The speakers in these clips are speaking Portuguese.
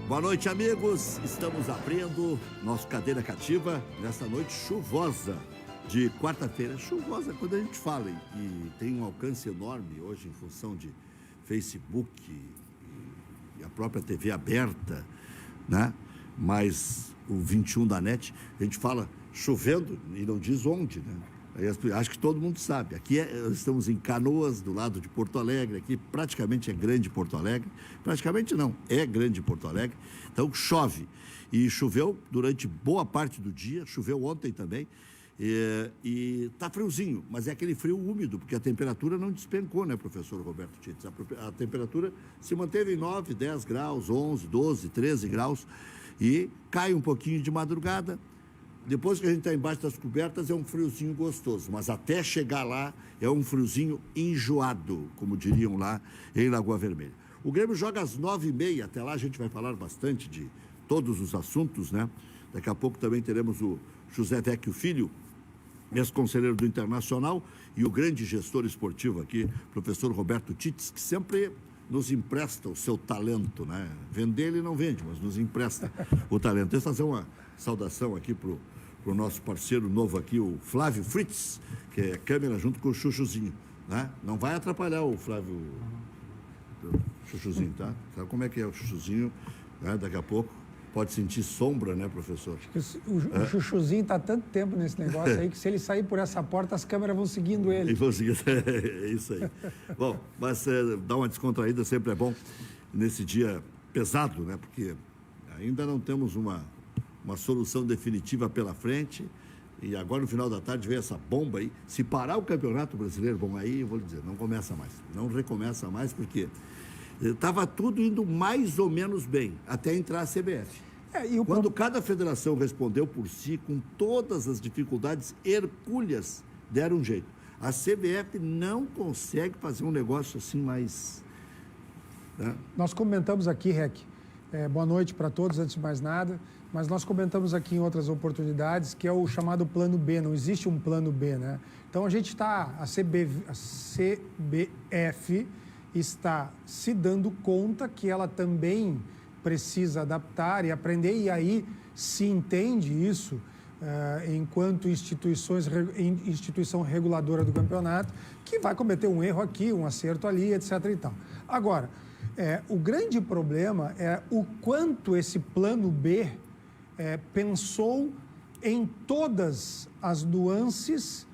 Boa noite, amigos. Estamos abrindo nosso Cadeira Cativa nesta noite chuvosa de quarta-feira. Chuvosa quando a gente fala e tem um alcance enorme hoje em função de Facebook e a própria TV aberta, né? Mas o 21 da NET, a gente fala chovendo e não diz onde, né? Acho que todo mundo sabe. Aqui estamos em Canoas, do lado de Porto Alegre. Aqui praticamente é grande Porto Alegre. Praticamente não, é grande Porto Alegre. Então chove. E choveu durante boa parte do dia. Choveu ontem também. E está friozinho, mas é aquele frio úmido, porque a temperatura não despencou, né, professor Roberto Tits? A temperatura se manteve em 9, 10 graus, 11, 12, 13 graus. E cai um pouquinho de madrugada. Depois que a gente está embaixo das cobertas, é um friozinho gostoso, mas até chegar lá é um friozinho enjoado, como diriam lá em Lagoa Vermelha. O Grêmio joga às 9h30, até lá a gente vai falar bastante de todos os assuntos, né? Daqui a pouco também teremos o José Vecchio Filho, ex-conselheiro do Internacional, e o grande gestor esportivo aqui, professor Roberto Tits, que sempre nos empresta o seu talento, né? Vender ele não vende, mas nos empresta o talento. Deixa eu fazer uma saudação aqui para o nosso parceiro novo aqui, o Flávio Fritz, que é câmera junto com o Chuchuzinho, né? Não vai atrapalhar o Flávio Chuchuzinho, tá? Sabe como é que é o Chuchuzinho, né? Daqui a pouco pode sentir sombra, né, professor? Acho que o Chuchuzinho está há tanto tempo nesse negócio aí que se ele sair por essa porta, as câmeras vão seguindo ele. E vão seguindo, é isso aí. Bom, mas dar uma descontraída sempre é bom nesse dia pesado, né? Porque ainda não temos uma solução definitiva pela frente. E agora, no final da tarde, veio essa bomba aí. Se parar o Campeonato Brasileiro, bom, aí eu vou lhe dizer, não começa mais. Não recomeça mais, porque estava tudo indo mais ou menos bem, até entrar a CBF. Quando cada federação respondeu por si, com todas as dificuldades hercúleas, deram um jeito. A CBF não consegue fazer um negócio assim mais... Né? Nós comentamos aqui, Rec, boa noite para todos, antes de mais nada, mas nós comentamos aqui em outras oportunidades que é o chamado plano B, não existe um plano B, né? Então a gente está, a CBF está se dando conta que ela também precisa adaptar e aprender, e aí se entende isso enquanto instituição reguladora do campeonato, que vai cometer um erro aqui, um acerto ali, etc. e tal. Agora, o grande problema é o quanto esse plano B pensou em todas as nuances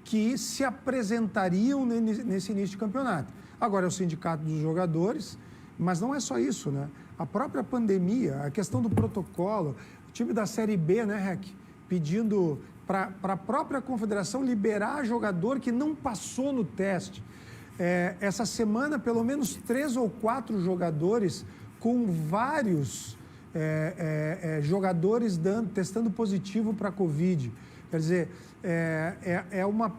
que se apresentariam nesse início de campeonato. Agora é o sindicato dos jogadores, mas não é só isso, né? A própria pandemia, a questão do protocolo, o time da Série B, né, Rec, pedindo para a própria confederação liberar jogador que não passou no teste. Essa semana, pelo menos 3 ou 4 jogadores com vários jogadores testando positivo para a Covid. Quer dizer, é uma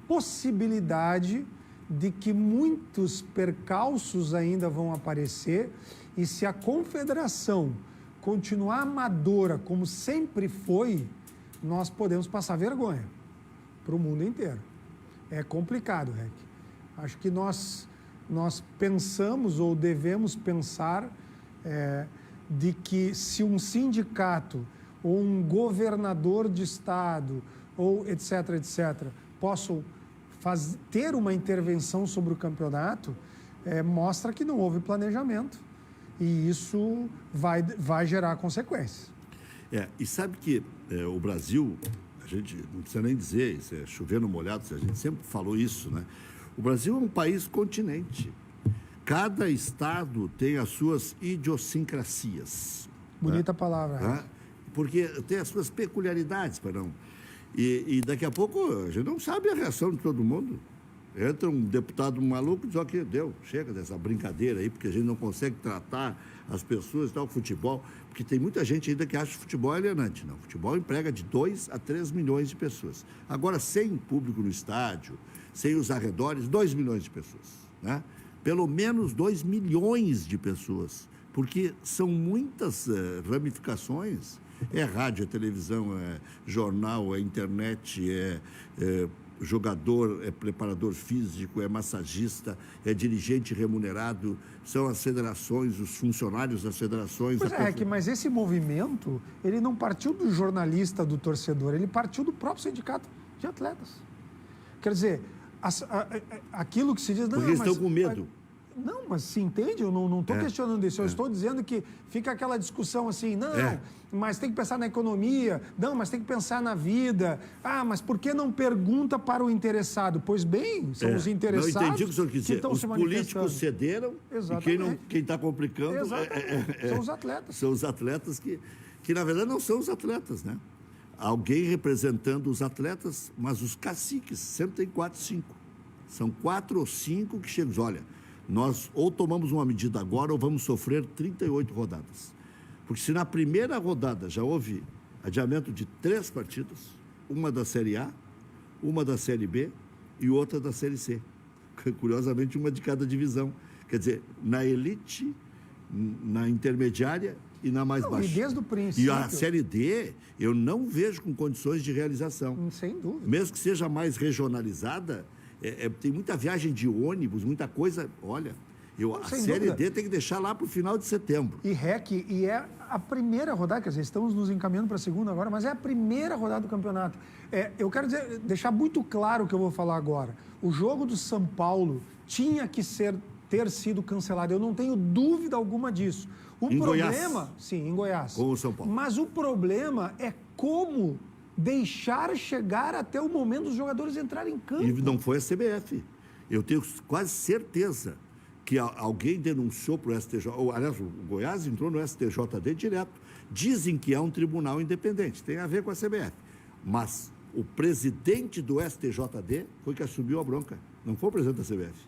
possibilidade de que muitos percalços ainda vão aparecer, e se a confederação continuar amadora como sempre foi, nós podemos passar vergonha para o mundo inteiro. É complicado, Rec. Acho que nós pensamos ou devemos pensar de que se um sindicato ou um governador de estado ou etc., possam ter uma intervenção sobre o campeonato, mostra que não houve planejamento, e isso vai gerar consequências. E sabe que o Brasil, a gente não precisa nem dizer, isso é chover no molhado, a gente sempre falou isso, né? O Brasil é um país continente. Cada estado tem as suas idiosincrasias. Bonita palavra. Né? Porque tem as suas peculiaridades, perdão. E daqui a pouco a gente não sabe a reação de todo mundo. Entra um deputado maluco e diz, ok, chega dessa brincadeira aí, porque a gente não consegue tratar as pessoas e tal, futebol, porque tem muita gente ainda que acha que futebol é alienante. Não, futebol emprega de 2 a 3 milhões de pessoas. Agora, sem público no estádio, sem os arredores, 2 milhões de pessoas, né? Pelo menos 2 milhões de pessoas, porque são muitas ramificações. É rádio, é televisão, é jornal, é internet, jogador, é preparador físico, é massagista, é dirigente remunerado, são as federações, os funcionários das federações. Pois é, mas esse movimento, ele não partiu do jornalista, do torcedor, ele partiu do próprio sindicato de atletas. Quer dizer, aquilo que se diz... Porque eles estão com medo. Não, mas se entende, eu não estou questionando isso. Eu estou dizendo que fica aquela discussão assim, não, mas tem que pensar na economia, não, mas tem que pensar na vida. Ah, mas por que não pergunta para o interessado? Pois bem, são os interessados. Não entendi o que o senhor quis dizer. Os políticos cederam. Exatamente. E quem está complicando são os atletas. São os atletas que, na verdade, não são os atletas, né? Alguém representando os atletas, mas os caciques sempre tem 4, 5. São 4 ou 5 que chegam. Olha, nós ou tomamos uma medida agora ou vamos sofrer 38 rodadas. Porque se na primeira rodada já houve adiamento de 3 partidas, uma da Série A, uma da Série B e outra da Série C. Curiosamente, uma de cada divisão. Quer dizer, na elite, na intermediária e na mais baixa. E desde o princípio... E a Série D, eu não vejo com condições de realização. Sem dúvida. Mesmo que seja mais regionalizada, tem muita viagem de ônibus, muita coisa. Olha, a Série D tem que deixar lá para o final de setembro. E é a primeira rodada, quer dizer, estamos nos encaminhando para a segunda agora, mas é a primeira rodada do campeonato. Eu quero deixar muito claro o que eu vou falar agora. O jogo do São Paulo tinha que ter sido cancelado. Eu não tenho dúvida alguma disso. Goiás. Sim, em Goiás. Com o São Paulo. Mas o problema é como deixar chegar até o momento dos jogadores entrarem em campo. E não foi a CBF. Eu tenho quase certeza que alguém denunciou para o STJ. Aliás, o Goiás entrou no STJD direto. Dizem que é um tribunal independente. Tem a ver com a CBF. Mas o presidente do STJD foi que assumiu a bronca. Não foi o presidente da CBF.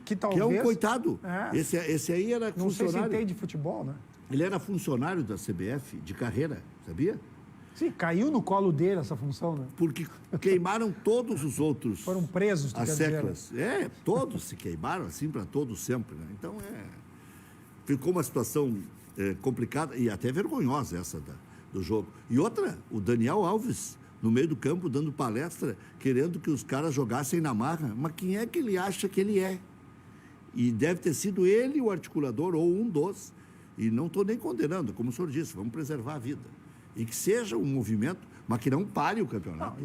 Que talvez... Que é um coitado. Esse aí era funcionário... Não sei se entende de futebol, né? Ele era funcionário da CBF de carreira, sabia? Sim, caiu no colo dele essa função, né? Porque queimaram todos os outros. Foram presos, as seclas. Todos se queimaram, assim, para todos sempre, né? Então, ficou uma situação complicada e até vergonhosa essa do jogo. E outra, o Daniel Alves, no meio do campo, dando palestra, querendo que os caras jogassem na marra. Mas quem é que ele acha que ele é? E deve ter sido ele o articulador, ou um dos. E não estou nem condenando, como o senhor disse, vamos preservar a vida. E que seja um movimento, mas que não pare o campeonato.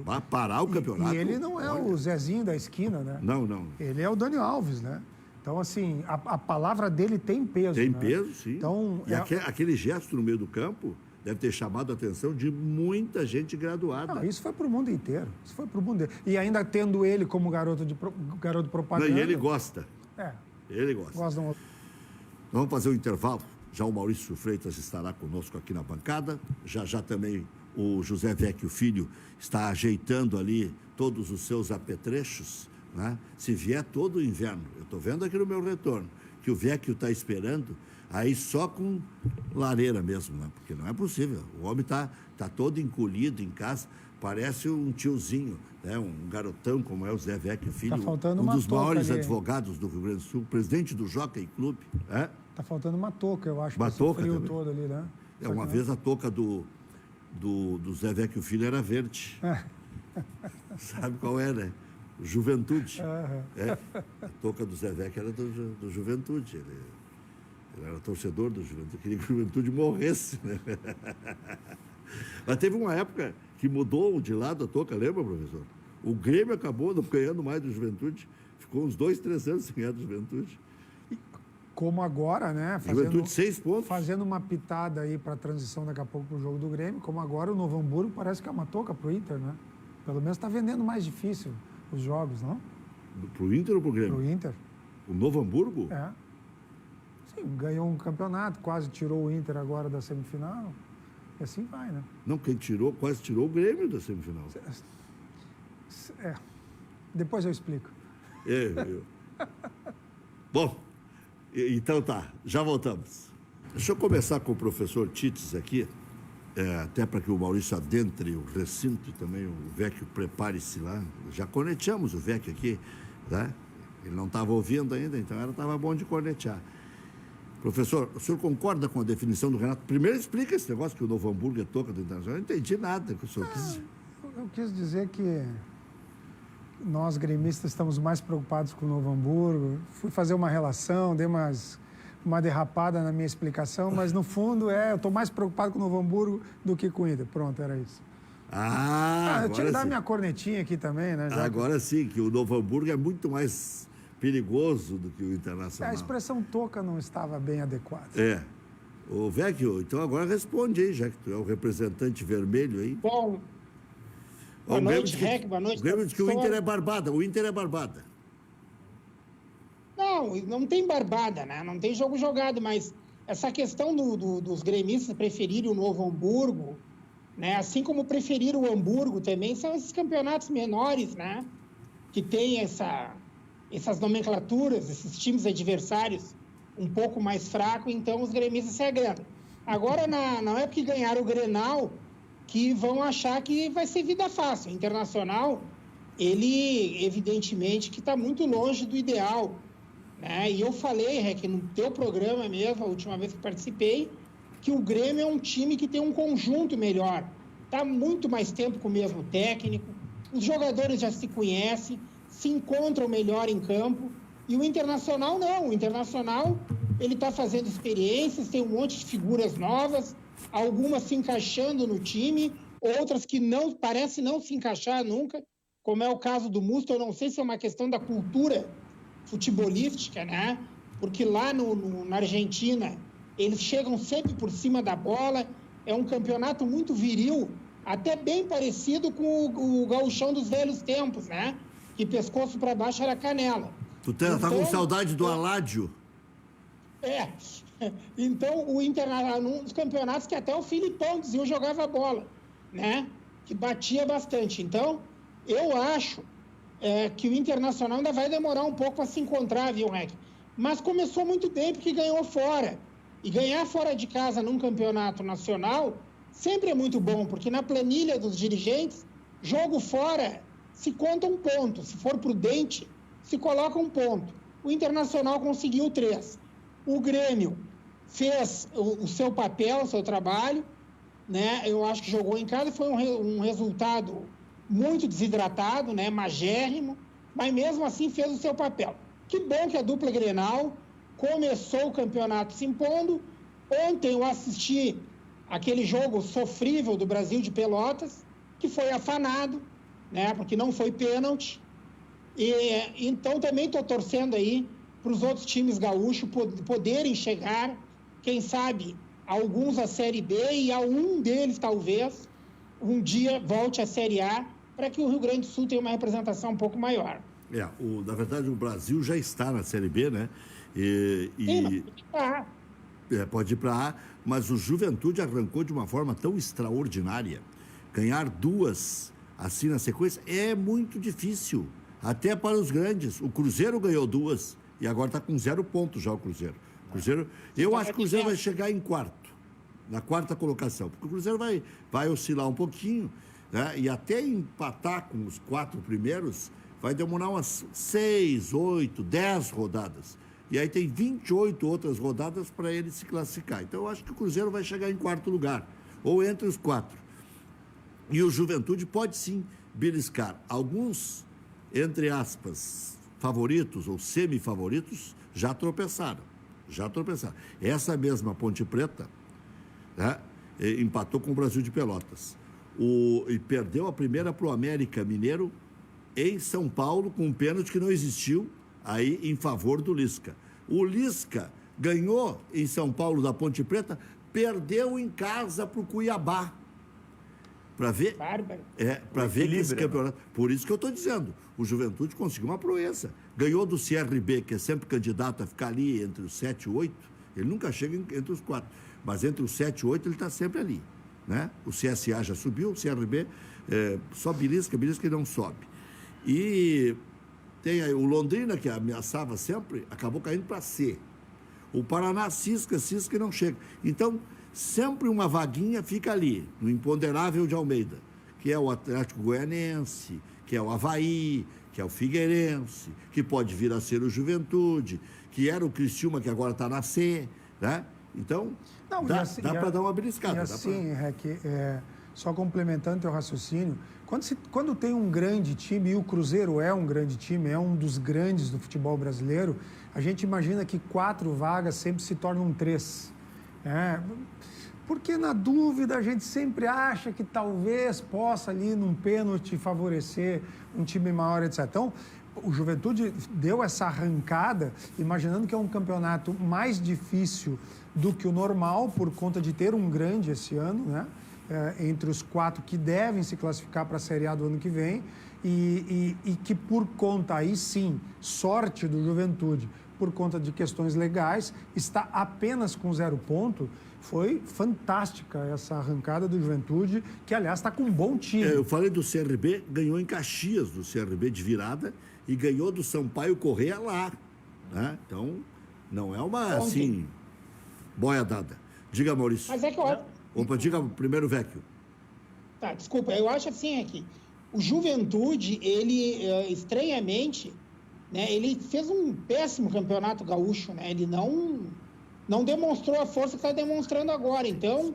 Vai parar o campeonato. E ele não é o Zezinho da esquina, né? Não. Ele é o Daniel Alves, né? Então, assim, a palavra dele tem peso. Tem, né? Peso, sim. Então, e aquele gesto no meio do campo deve ter chamado a atenção de muita gente graduada. Não, isso foi para o mundo inteiro. Isso foi para o mundo inteiro. E ainda tendo ele como garoto propaganda. Não, e ele gosta. Ele gosta. Gostam. Vamos fazer um intervalo. Já o Maurício Freitas estará conosco aqui na bancada. Já também o José Vecchio Filho está ajeitando ali todos os seus apetrechos, né? Se vier todo o inverno, eu estou vendo aqui no meu retorno, que o Vecchio está esperando, aí só com lareira mesmo, né? Porque não é possível. O homem está todo encolhido em casa, parece um tiozinho, né? Um garotão como é o Zé Vecchio Filho, um dos maiores advogados do Rio Grande do Sul, presidente do Jockey Club. Está faltando uma touca, eu acho. Uma touca frio também. Todo ali, né? Uma vez a touca do Zé Vecchio Filho era verde. Sabe qual é, né? Juventude. A touca do Zé Vecchio era do Juventude. Ele era torcedor do Juventude, queria que o Juventude morresse, né? Mas teve uma época que mudou de lado a touca, lembra, professor? O Grêmio acabou não ganhando mais do Juventude. Ficou uns 2, 3 anos sem ganhar do Juventude. Como agora, né? Juventude 6 pontos. Fazendo uma pitada aí para a transição daqui a pouco para o jogo do Grêmio, como agora o Novo Hamburgo parece que é uma touca para o Inter, né? Pelo menos está vendendo mais difícil os jogos, não? Para o Inter ou para o Grêmio? Para o Inter. O Novo Hamburgo? Sim, ganhou um campeonato, quase tirou o Inter agora da semifinal. E assim vai, né? Não, quem quase tirou o Grêmio da semifinal. Depois eu explico. Bom, então tá, já voltamos. Deixa eu começar com o professor Tites aqui, até para que o Maurício adentre o recinto e também o Vecchio prepare-se lá. Já corneteamos o Vecchio aqui, né? Ele não estava ouvindo ainda, então estava bom de cornetear. Professor, o senhor concorda com a definição do Renato? Primeiro explica esse negócio que o Novo Hamburgo é touca do Internacional. Eu não entendi nada que o senhor quis dizer. Eu quis dizer que nós gremistas estamos mais preocupados com o Novo Hamburgo. Fui fazer uma relação, dei uma derrapada na minha explicação, mas no fundo eu estou mais preocupado com o Novo Hamburgo do que com o Inter. Pronto, era isso. Eu tinha que dar minha cornetinha aqui também, né? Agora sim, que o Novo Hamburgo é muito mais perigoso do que o Internacional. A expressão toca não estava bem adequada. Ô, Vecchio, então agora responde aí, já que tu é o representante vermelho aí. Bom, boa noite, Rec, boa noite. O Grêmio diz que o Inter é barbada, Não tem barbada, né? Não tem jogo jogado, mas essa questão dos gremistas preferirem o Novo Hamburgo, né? Assim como preferiram o Hamburgo também, são esses campeonatos menores, né? Que tem essas nomenclaturas, esses times adversários um pouco mais fracos, então os gremistas se agradam. Agora, não é porque ganharam o Grenal que vão achar que vai ser vida fácil. O Internacional, ele, evidentemente, que está muito longe do ideal, né? E eu falei, Rec, no teu programa mesmo, a última vez que participei, que o Grêmio é um time que tem um conjunto melhor. Está muito mais tempo com o mesmo técnico, os jogadores já se conhecem, se encontram melhor em campo. E o Internacional não. O Internacional, ele está fazendo experiências, tem um monte de figuras novas, algumas se encaixando no time, outras que não parecem não se encaixar nunca, como é o caso do Musto. Eu não sei se é uma questão da cultura futebolística, né? Porque lá na Argentina, eles chegam sempre por cima da bola, é um campeonato muito viril, até bem parecido com o gauchão dos velhos tempos, né? Que pescoço para baixo era canela. Tu tá com saudade do Aládio? Então, o Internacional, num dos campeonatos que até o Filipão dizia, jogava bola, né? Que batia bastante. Então, eu acho que o Internacional ainda vai demorar um pouco para se encontrar, viu, Rec? Mas começou muito bem porque ganhou fora. E ganhar fora de casa num campeonato nacional sempre é muito bom, porque na planilha dos dirigentes, jogo fora se conta um ponto. Se for prudente, se coloca um ponto. O Internacional conseguiu 3. O Grêmio fez o seu papel, o seu trabalho, né? Eu acho que jogou em casa, foi um resultado muito desidratado, né? Magérrimo, mas mesmo assim fez o seu papel. Que bom que a dupla Grenal começou o campeonato se impondo. Ontem eu assisti aquele jogo sofrível do Brasil de Pelotas, que foi afanado, né? Porque não foi pênalti. Então também estou torcendo aí para os outros times gaúchos poderem chegar, quem sabe, alguns à Série B e a um deles talvez um dia volte à Série A, para que o Rio Grande do Sul tenha uma representação um pouco maior. Na verdade, o Brasil já está na Série B, né? Sim, pode ir para A, mas o Juventude arrancou de uma forma tão extraordinária. Ganhar 2 assim na sequência é muito difícil, até para os grandes. O Cruzeiro ganhou 2 e agora está com 0 pontos já o Cruzeiro. Eu acho que o Cruzeiro vai chegar em quarto, na quarta colocação, porque o Cruzeiro vai oscilar um pouquinho, né? E até empatar com os 4 primeiros vai demorar umas 6, 8, 10 rodadas. E aí tem 28 outras rodadas para ele se classificar. Então eu acho que o Cruzeiro vai chegar em quarto lugar, ou entre os 4. E o Juventude pode sim beliscar. Alguns, entre aspas, favoritos ou semifavoritos já tropeçaram. Essa mesma Ponte Preta, né, empatou com o Brasil de Pelotas. E perdeu a primeira para o América Mineiro em São Paulo, com um pênalti que não existiu, aí em favor do Lisca. O Lisca ganhou em São Paulo da Ponte Preta, perdeu em casa para o Cuiabá. Para ver, ver que esse campeonato. Por isso que eu estou dizendo, o Juventude conseguiu uma proeza. Ganhou do CRB, que é sempre candidato a ficar ali entre os 7 e 8. Ele nunca chega entre os 4. Mas entre os 7 e 8 ele está sempre ali, né? O CSA já subiu, o CRB só belisca e não sobe. E tem aí o Londrina, que ameaçava sempre, acabou caindo para C. O Paraná cisca e não chega. Então, sempre uma vaguinha fica ali, no imponderável de Almeida, que é o Atlético Goianense, que é o Avaí, que é o Figueirense, que pode vir a ser o Juventude, que era o Criciúma, que agora está na C, né? Então, dá para dar uma beliscada. E assim, Rec, só complementando teu raciocínio, quando tem um grande time, e o Cruzeiro é um grande time, é um dos grandes do futebol brasileiro, a gente imagina que 4 vagas sempre se tornam 3. Porque na dúvida a gente sempre acha que talvez possa ali num pênalti favorecer um time maior, etc. Então, o Juventude deu essa arrancada, imaginando que é um campeonato mais difícil do que o normal, por conta de ter um grande esse ano, né? Entre os 4 que devem se classificar para a Série A do ano que vem, e que por conta, aí sim, sorte do Juventude, por conta de questões legais, está apenas com 0 ponto. Foi fantástica essa arrancada do Juventude, que, aliás, está com um bom time. Eu falei do CRB, ganhou em Caxias, do CRB de virada, e ganhou do Sampaio Corrêa lá. Né? Então, não é uma, assim, boia dada. Diga, Maurício. Mas é que eu... Opa, diga primeiro, Vecchio. Tá, desculpa, eu acho assim aqui. O Juventude, ele, estranhamente, né, ele fez um péssimo campeonato gaúcho, né? Ele não demonstrou a força que está demonstrando agora. Então,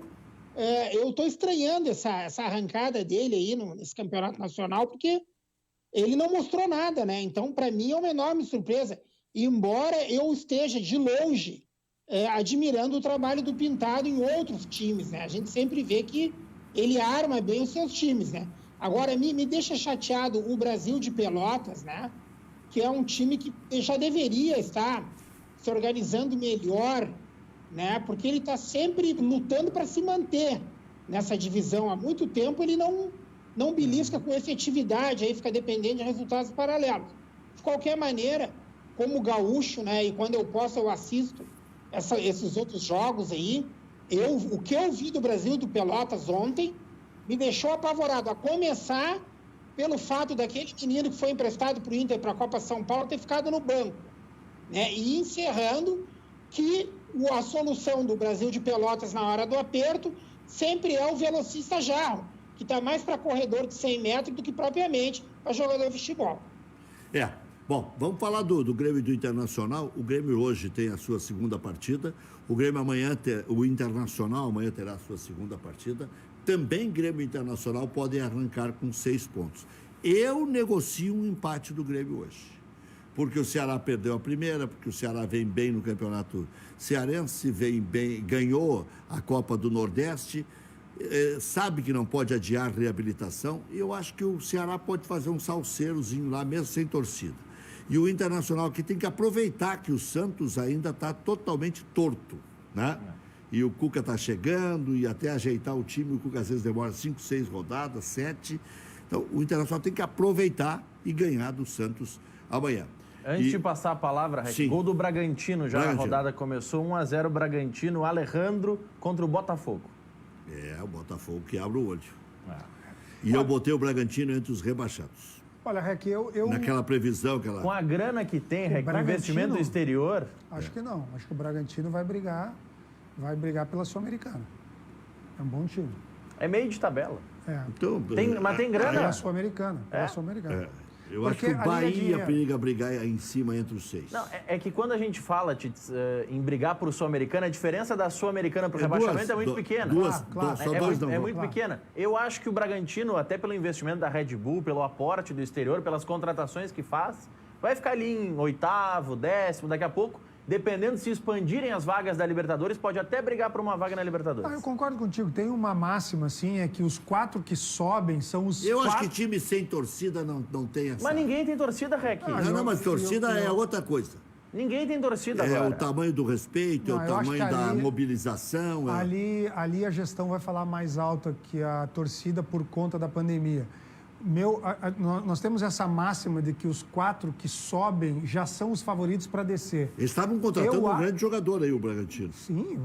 eu estou estranhando essa arrancada dele aí nesse campeonato nacional, porque ele não mostrou nada, né? Então, para mim, é uma enorme surpresa. Embora eu esteja, de longe, admirando o trabalho do Pintado em outros times, né? A gente sempre vê que ele arma bem os seus times, né? Agora, me deixa chateado o Brasil de Pelotas, né? Que é um time que já deveria estar se organizando melhor, né? Porque ele está sempre lutando para se manter nessa divisão. Há muito tempo ele não belisca com efetividade, aí fica dependente de resultados paralelos. De qualquer maneira, como gaúcho, né? E quando eu posso, eu assisto esses outros jogos aí. O que eu vi do Brasil, do Pelotas ontem, me deixou apavorado, a começar pelo fato daquele menino que foi emprestado para o Inter para a Copa São Paulo ter ficado no banco, né? E encerrando que a solução do Brasil de Pelotas na hora do aperto sempre é o velocista Jarro, que está mais para corredor de 100 metros do que propriamente para jogador de futebol. Bom, vamos falar do Grêmio e do Internacional. O Grêmio hoje tem a sua segunda partida. O Grêmio o Internacional amanhã terá a sua segunda partida. Também Grêmio e Internacional podem arrancar com 6 pontos. Eu negocio um empate do Grêmio hoje. Porque o Ceará perdeu a primeira, porque o Ceará vem bem no Campeonato Cearense, vem bem, ganhou a Copa do Nordeste, sabe que não pode adiar reabilitação, e eu acho que o Ceará pode fazer um salseirozinho lá, mesmo sem torcida. E o Internacional aqui tem que aproveitar que o Santos ainda está totalmente torto, né? E o Cuca está chegando, e até ajeitar o time, o Cuca às vezes demora 5, 6 rodadas, 7. Então, o Internacional tem que aproveitar e ganhar do Santos amanhã. Antes de passar a palavra, Rec, gol do Bragantino, já a rodada começou, 1-0 Bragantino, Alejandro contra o Botafogo. O Botafogo que abre o olho. E eu botei o Bragantino entre os rebaixados. Olha, Rec, naquela previsão que Com a grana que tem, Rec, com investimento exterior... Acho que não. Acho que o Bragantino vai brigar pela Sul-Americana. É um bom time. É meio de tabela. Então, mas tem grana. Pela Sul-Americana. Eu acho que o Bahia periga brigar em cima entre os 6. Não, é que quando a gente fala em brigar por Sul-Americana, a diferença da Sul-Americana para o rebaixamento é muito pequena. É muito pequena. Eu acho que o Bragantino, até pelo investimento da Red Bull, pelo aporte do exterior, pelas contratações que faz, vai ficar ali em 8º, 10º, daqui a pouco. Dependendo se expandirem as vagas da Libertadores, pode até brigar por uma vaga na Libertadores. Eu concordo contigo. Tem uma máxima, assim, é que os 4 que sobem são os Eu acho que time sem torcida não tem essa... Mas ninguém tem torcida, Rec. Mas torcida é outra coisa. Ninguém tem torcida agora. É o tamanho do respeito, o tamanho da mobilização. Ali a gestão vai falar mais alta que a torcida por conta da pandemia. Nós temos essa máxima de que os 4 que sobem já são os favoritos para descer. Eles estavam contratando um grande jogador aí, o Bragantino. Sim,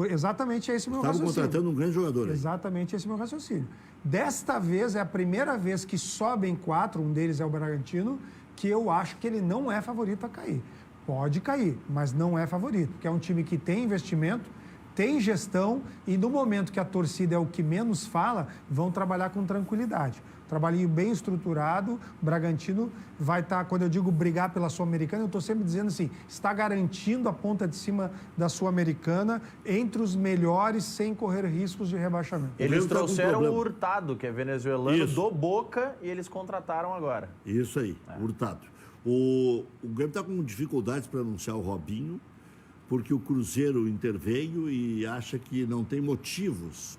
exatamente esse meu raciocínio. Estavam contratando um grande jogador aí. Exatamente esse meu raciocínio. Desta vez é a primeira vez que sobem 4, um deles é o Bragantino, que eu acho que ele não é favorito a cair. Pode cair, mas não é favorito, porque é um time que tem investimento, tem gestão e no momento que a torcida é o que menos fala, vão trabalhar com tranquilidade. trabalhinho bem estruturado. O Bragantino vai estar, quando eu digo brigar pela Sul-Americana, eu estou sempre dizendo assim, está garantindo a ponta de cima da Sul-Americana entre os melhores sem correr riscos de rebaixamento. Eles trouxeram o Hurtado, que é venezuelano, do Boca, e eles contrataram agora. Isso aí, Hurtado. O Grêmio está com dificuldades para anunciar o Robinho, porque o Cruzeiro interveio e acha que não tem motivos,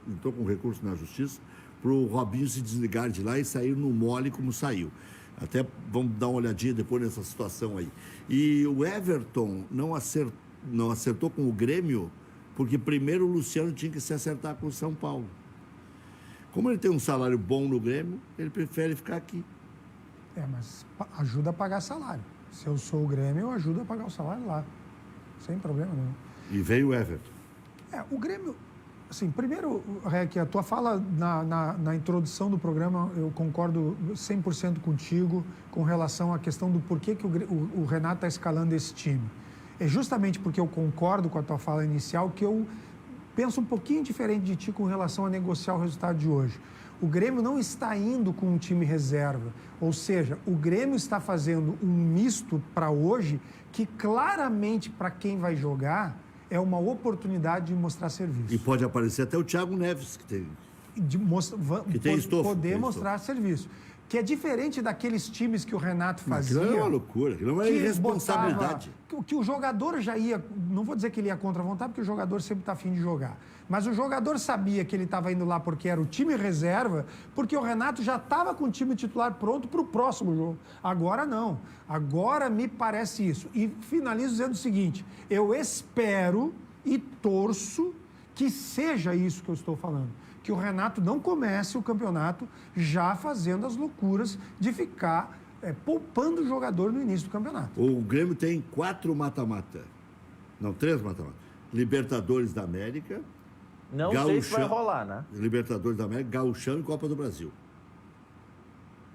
entrou com recurso na Justiça, para o Robinho se desligar de lá e sair no mole como saiu. Até vamos dar uma olhadinha depois nessa situação aí. E o Everton não acertou com o Grêmio, porque primeiro o Luciano tinha que se acertar com o São Paulo. Como ele tem um salário bom no Grêmio, ele prefere ficar aqui. Mas ajuda a pagar salário. Se eu sou o Grêmio, eu ajudo a pagar o salário lá. Sem problema nenhum. E veio o Everton. O Grêmio... Assim, primeiro, Rec, a tua fala na introdução do programa, eu concordo 100% contigo com relação à questão do porquê que o Renato está escalando esse time. É justamente porque eu concordo com a tua fala inicial que eu penso um pouquinho diferente de ti com relação a negociar o resultado de hoje. O Grêmio não está indo com um time reserva, ou seja, o Grêmio está fazendo um misto para hoje que claramente para quem vai jogar é uma oportunidade de mostrar serviço. E pode aparecer até o Thiago Neves, que tem estofo. Poder mostrar serviço. Que é diferente daqueles times que o Renato fazia. Aquilo é uma loucura, aquilo é uma irresponsabilidade. Que o jogador já ia, não vou dizer que ele ia contra a vontade, porque o jogador sempre está afim de jogar. Mas o jogador sabia que ele estava indo lá porque era o time reserva, porque o Renato já estava com o time titular pronto para o próximo jogo. Agora não. Agora me parece isso. E finalizo dizendo o seguinte, eu espero e torço que seja isso que eu estou falando. Que o Renato não comece o campeonato já fazendo as loucuras de ficar poupando o jogador no início do campeonato. O Grêmio tem 4 mata-mata. Não, 3 mata-mata. Libertadores da América. Não sei se vai rolar, né? Libertadores da América, Gauchão e Copa do Brasil.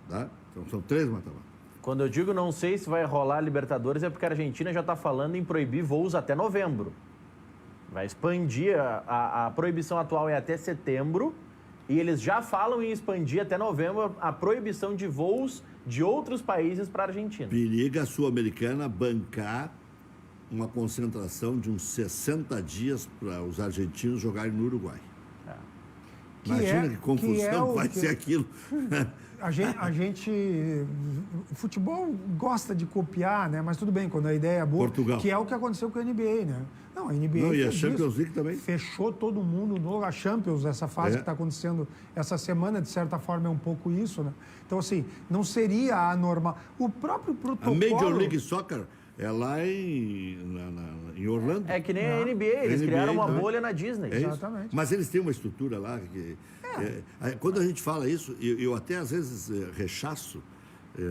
Tá? Então são 3 mata-mata. Quando eu digo não sei se vai rolar Libertadores é porque a Argentina já está falando em proibir voos até novembro. Vai expandir, a proibição atual é até setembro, e eles já falam em expandir até novembro a proibição de voos de outros países para a Argentina. Periga a Sul-Americana bancar uma concentração de uns 60 dias para os argentinos jogarem no Uruguai. Imagina que confusão vai ser aquilo. A gente, o futebol gosta de copiar, né? Mas tudo bem, quando a ideia é boa, Portugal. Que é o que aconteceu com a NBA, né? Não, a NBA e a Champions League também. Fechou todo mundo no a Champions, essa fase que está acontecendo essa semana, de certa forma é um pouco isso, né? Então, assim, não seria anormal. O próprio protocolo... A Major League Soccer é lá em Orlando. É que nem a NBA, eles criaram uma bolha na Disney. Exatamente. Mas eles têm uma estrutura lá que... quando a gente fala isso, eu até às vezes rechaço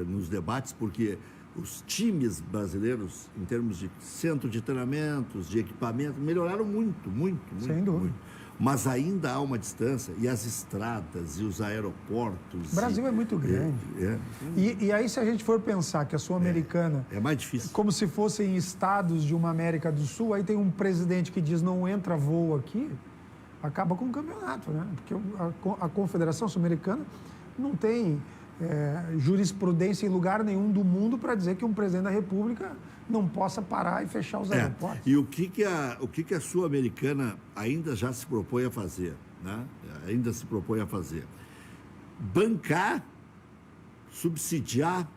nos debates, porque os times brasileiros, em termos de centro de treinamentos, de equipamento, melhoraram muito. Sem dúvida. Muito. Mas ainda há uma distância, e as estradas, e os aeroportos... O Brasil é muito grande. E aí, se a gente for pensar que a Sul-Americana... É mais difícil. Como se fossem estados de uma América do Sul, aí tem um presidente que diz não entra voo aqui, acaba com o campeonato, né? Porque a Confederação Sul-Americana não tem jurisprudência em lugar nenhum do mundo para dizer que um presidente da República não possa parar e fechar os aeroportos. E o que a Sul-Americana ainda já se propõe a fazer, né? Ainda se propõe a fazer. Bancar, subsidiar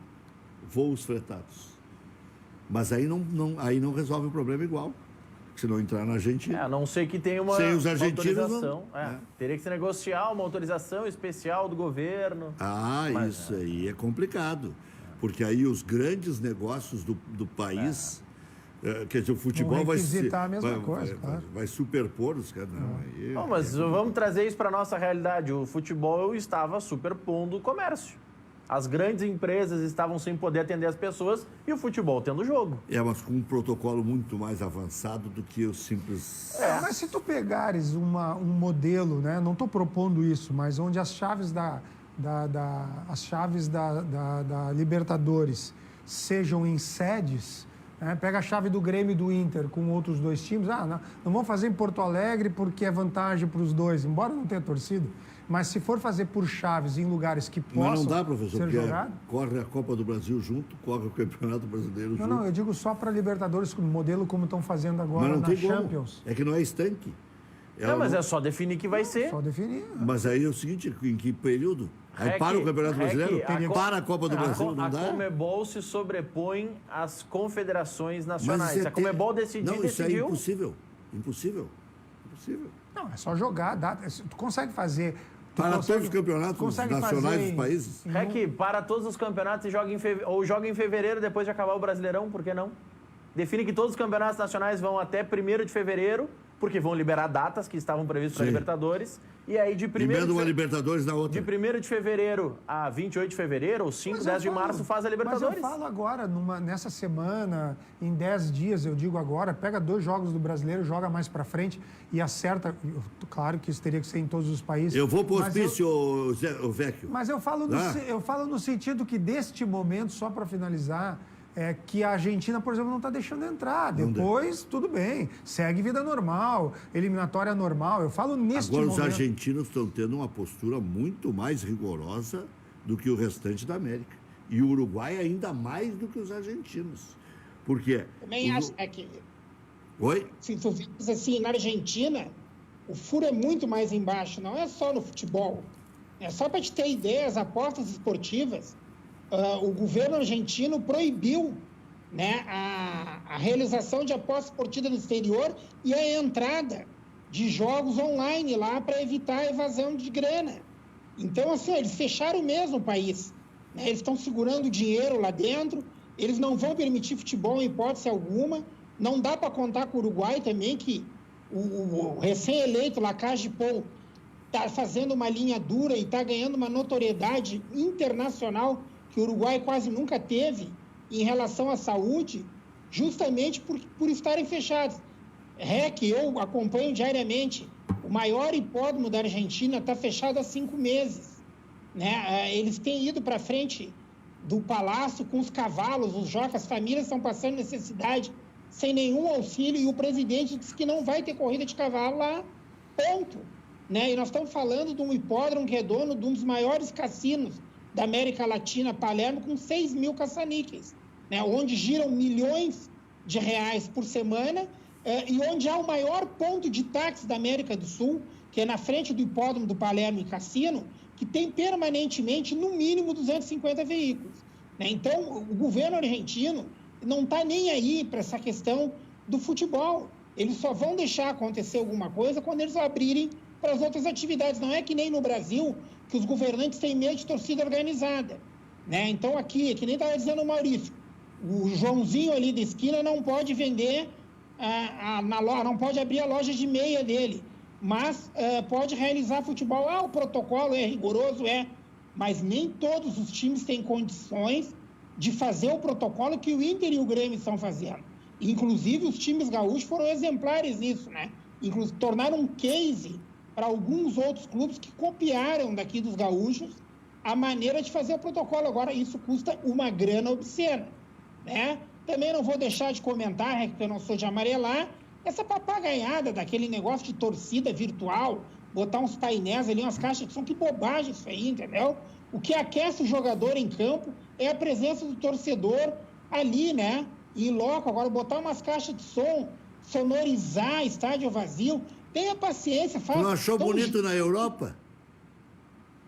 voos fretados. Mas aí não resolve o problema igual. Se não entrar na Argentina. A não ser que tenha uma autorização. Teria que se negociar uma autorização especial do governo. Isso aí é complicado. Porque aí os grandes negócios do país... quer dizer, o futebol vai superpor os caras. Mas vamos trazer isso para a nossa realidade. O futebol estava superpondo o comércio. As grandes empresas estavam sem poder atender as pessoas e o futebol tendo jogo. Mas com um protocolo muito mais avançado do que o simples... Mas se tu pegares um modelo, né? Não estou propondo isso, mas onde as chaves da Libertadores sejam em sedes, né? Pega a chave do Grêmio e do Inter com outros 2 times. Não vamos fazer em Porto Alegre porque é vantagem para os dois, embora não tenha torcida. Mas se for fazer por chaves em lugares que possam Mas não dá, professor, ser porque jogado... corre a Copa do Brasil junto, corre o Campeonato Brasileiro junto. Não, eu digo só para Libertadores, modelo como estão fazendo agora Mas não na tem Champions. É que não é estanque. Mas é só definir que vai ser. Só definir. Mas aí é o seguinte, em que período? Aí para o Campeonato Brasileiro? Para a Copa do Brasil, não dá? A Conmebol se sobrepõe às confederações nacionais. Se a Conmebol decidiu... Não, isso é impossível. Impossível. Não, é só jogar. Tu consegue fazer... Para todos os campeonatos nacionais dos países? Para todos os campeonatos e joga em fevereiro, depois de acabar o Brasileirão, por que não? Define que todos os campeonatos nacionais vão até 1º de fevereiro, porque vão liberar datas que estavam previstas para a Libertadores. E aí de 1º uma Libertadores na outra. De 1º de fevereiro a 28 de fevereiro, ou 5, 10 de março, faz a Libertadores. Mas eu falo agora, nessa semana, em 10 dias, eu digo agora, pega 2 jogos do Brasileiro, joga mais para frente e acerta. Claro que isso teria que ser em todos os países. Eu vou pro hospício, o Vecchio. Mas eu falo no sentido que, deste momento, só para finalizar, é que a Argentina, por exemplo, não está deixando entrar. Depois, tudo bem, segue vida normal, eliminatória normal. Eu falo neste momento. Agora, os argentinos estão tendo uma postura muito mais rigorosa do que o restante da América. E o Uruguai ainda mais do que os argentinos. Por quê? Também acho que... Oi? Se tu vês assim, na Argentina, o furo é muito mais embaixo. Não é só no futebol. É só para te ter ideia, as apostas esportivas... o governo argentino proibiu, né, a realização de apostas esportivas no exterior e a entrada de jogos online lá para evitar a evasão de grana. Então, assim, eles fecharam mesmo o país. Né? Eles estão segurando dinheiro lá dentro, eles não vão permitir futebol em hipótese alguma. Não dá para contar com o Uruguai também, que o recém-eleito Lacage Pou está fazendo uma linha dura e está ganhando uma notoriedade internacional que o Uruguai quase nunca teve em relação à saúde, justamente por estarem fechados. Eu acompanho diariamente, o maior hipódromo da Argentina está fechado há 5 meses. Né? Eles têm ido para frente do palácio com os cavalos, os jocas, as famílias estão passando necessidade sem nenhum auxílio e o presidente disse que não vai ter corrida de cavalo lá, ponto. Né? E nós estamos falando de um hipódromo que é dono de um dos maiores cassinos da América Latina, Palermo, com 6 mil caça-níqueis, né? Onde giram milhões de reais por semana e onde há o maior ponto de táxi da América do Sul, que é na frente do hipódromo do Palermo e Cassino, que tem permanentemente, no mínimo, 250 veículos. Né? Então, o governo argentino não está nem aí para essa questão do futebol. Eles só vão deixar acontecer alguma coisa quando eles abrirem para as outras atividades. Não é que nem no Brasil, que os governantes têm medo de torcida organizada. Né? Então, aqui, que nem estava dizendo o Maurício, o Joãozinho ali da esquina não pode vender na loja, não pode abrir a loja de meia dele, mas pode realizar futebol. O protocolo é rigoroso, mas nem todos os times têm condições de fazer o protocolo que o Inter e o Grêmio estão fazendo. Inclusive, os times gaúchos foram exemplares nisso, né? Inclusive, tornaram um case para alguns outros clubes que copiaram daqui dos gaúchos a maneira de fazer o protocolo. Agora, isso custa uma grana obscena, né? Também não vou deixar de comentar, porque eu não sou de amarelar, essa papagaiada daquele negócio de torcida virtual, botar uns painéis ali, umas caixas de som, que bobagem isso aí, entendeu? O que aquece o jogador em campo é a presença do torcedor ali, né? Em loco. Agora, botar umas caixas de som, sonorizar estádio vazio, tenha paciência. Faz. Não achou bonito na Europa?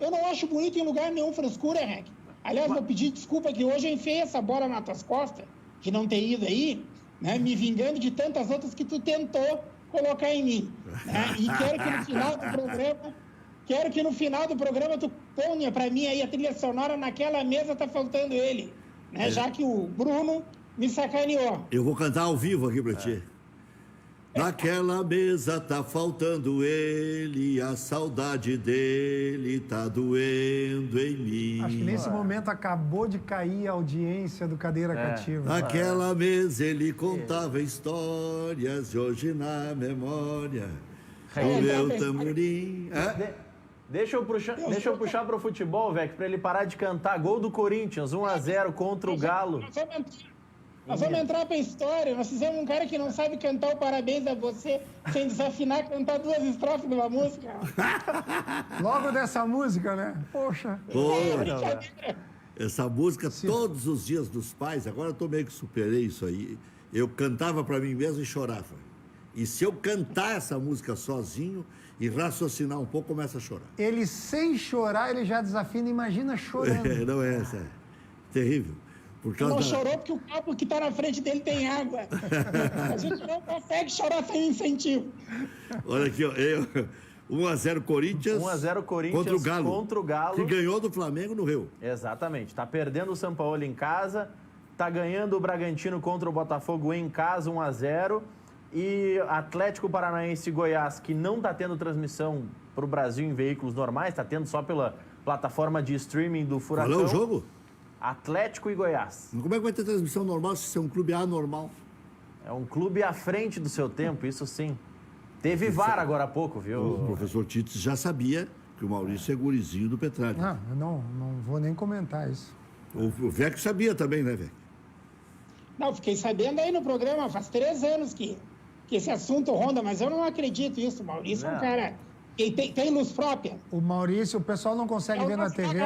Eu não acho bonito em lugar nenhum, frescura, Rec. Aliás, vou pedir desculpa que hoje eu enfiei essa bola nas tuas costas, de não ter ido aí, né? Me vingando de tantas outras que tu tentou colocar em mim. Né? E quero que no final do programa tu ponha para mim aí a trilha sonora naquela mesa, tá faltando ele. Né? Já que o Bruno me sacaneou. Eu vou cantar ao vivo aqui para ti. Naquela mesa tá faltando ele, a saudade dele tá doendo em mim. Acho que nesse momento acabou de cair a audiência do Cadeira Cativa. Naquela mesa ele contava histórias, e hoje na memória o meu tamborim. Deixa eu puxar pro futebol, velho, para ele parar de cantar. Gol do Corinthians, 1-0 contra o Galo. Nós vamos entrar pra história. Nós fizemos um cara que não sabe cantar o Parabéns a Você sem desafinar, cantar 2 estrofes de uma música. Logo dessa música, né? Poxa. Essa música, todos os dias dos pais, agora eu tô meio que superei isso aí. Eu cantava para mim mesmo e chorava. E se eu cantar essa música sozinho e raciocinar um pouco, começa a chorar. Ele sem chorar, ele já desafina, imagina chorando. Não é essa. Terrível. Não chorou porque o copo que está na frente dele tem água. A gente não consegue chorar sem incentivo. Olha aqui, ó. 1-0 Corinthians. 1-0 Corinthians contra o Galo. Que ganhou do Flamengo no Rio. Exatamente. Está perdendo o São Paulo em casa. Está ganhando o Bragantino contra o Botafogo em casa, 1-0. E Atlético Paranaense e Goiás, que não está tendo transmissão para o Brasil em veículos normais, está tendo só pela plataforma de streaming do Furacão. Qual é o jogo? Atlético e Goiás. Mas como é que vai ter transmissão normal se é um clube anormal? É um clube à frente do seu tempo, isso sim. Teve VAR agora há pouco, viu? O professor Tite já sabia que o Maurício é gurizinho do Petralha. Não vou nem comentar isso. O Vec sabia também, né, Vec? Não, fiquei sabendo aí no programa, faz 3 anos que esse assunto ronda, mas eu não acredito nisso. O Maurício é um cara... E tem luz própria. O Maurício, o pessoal não consegue ver na TV.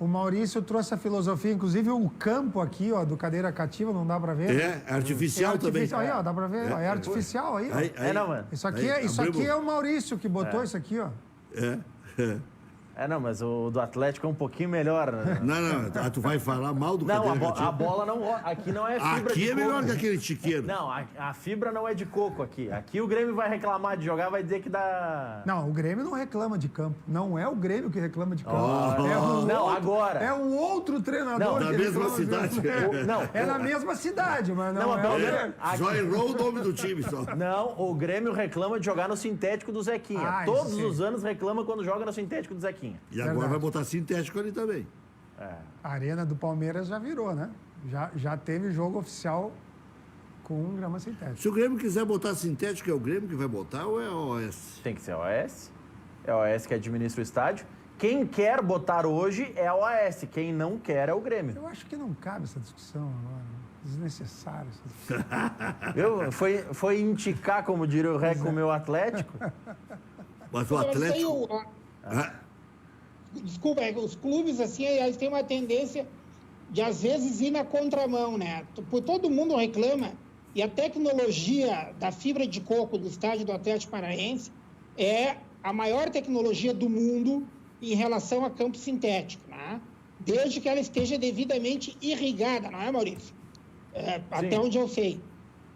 O Maurício trouxe a filosofia, inclusive o campo aqui, ó, do Cadeira Cativa, não dá pra ver. É artificial também. Aí, ó, dá pra ver. É artificial aí, ó. Não, mano. Isso aqui é o Maurício que botou isso aqui, ó. Não, mas o do Atlético é um pouquinho melhor. Né? Não, tu vai falar mal do Cadeira Cativa. Não, a bola não... Aqui não é fibra aqui de coco. Melhor que aquele chiqueiro. Não, a fibra não é de coco aqui. Aqui o Grêmio vai reclamar de jogar, vai dizer que dá... Não, o Grêmio não reclama de campo. Não é o Grêmio que reclama de campo. Agora. É um outro treinador na mesma cidade. É na mesma cidade, mas não é. Só errou o nome do time, só. Não, o Grêmio reclama de jogar no sintético do Zequinha. Todos os anos reclama quando joga no sintético do Zequinha. E agora vai botar sintético ali também. A arena do Palmeiras já virou, né? Já teve jogo oficial com grama sintética. Se o Grêmio quiser botar sintético, é o Grêmio que vai botar ou é a OS? Tem que ser a OS. É a OS que administra o estádio. Quem quer botar hoje é a OS. Quem não quer é o Grêmio. Eu acho que não cabe essa discussão agora. Desnecessário essa discussão. Foi indicar, como diria o Rec, o meu Atlético. Mas o Atlético... Desculpa, os clubes, assim, eles têm uma tendência de, às vezes, ir na contramão, né? Todo mundo reclama, e a tecnologia da fibra de coco do estádio do Atlético Paranaense é a maior tecnologia do mundo em relação a campo sintético, né? Desde que ela esteja devidamente irrigada, não é, Maurício? Até onde eu sei.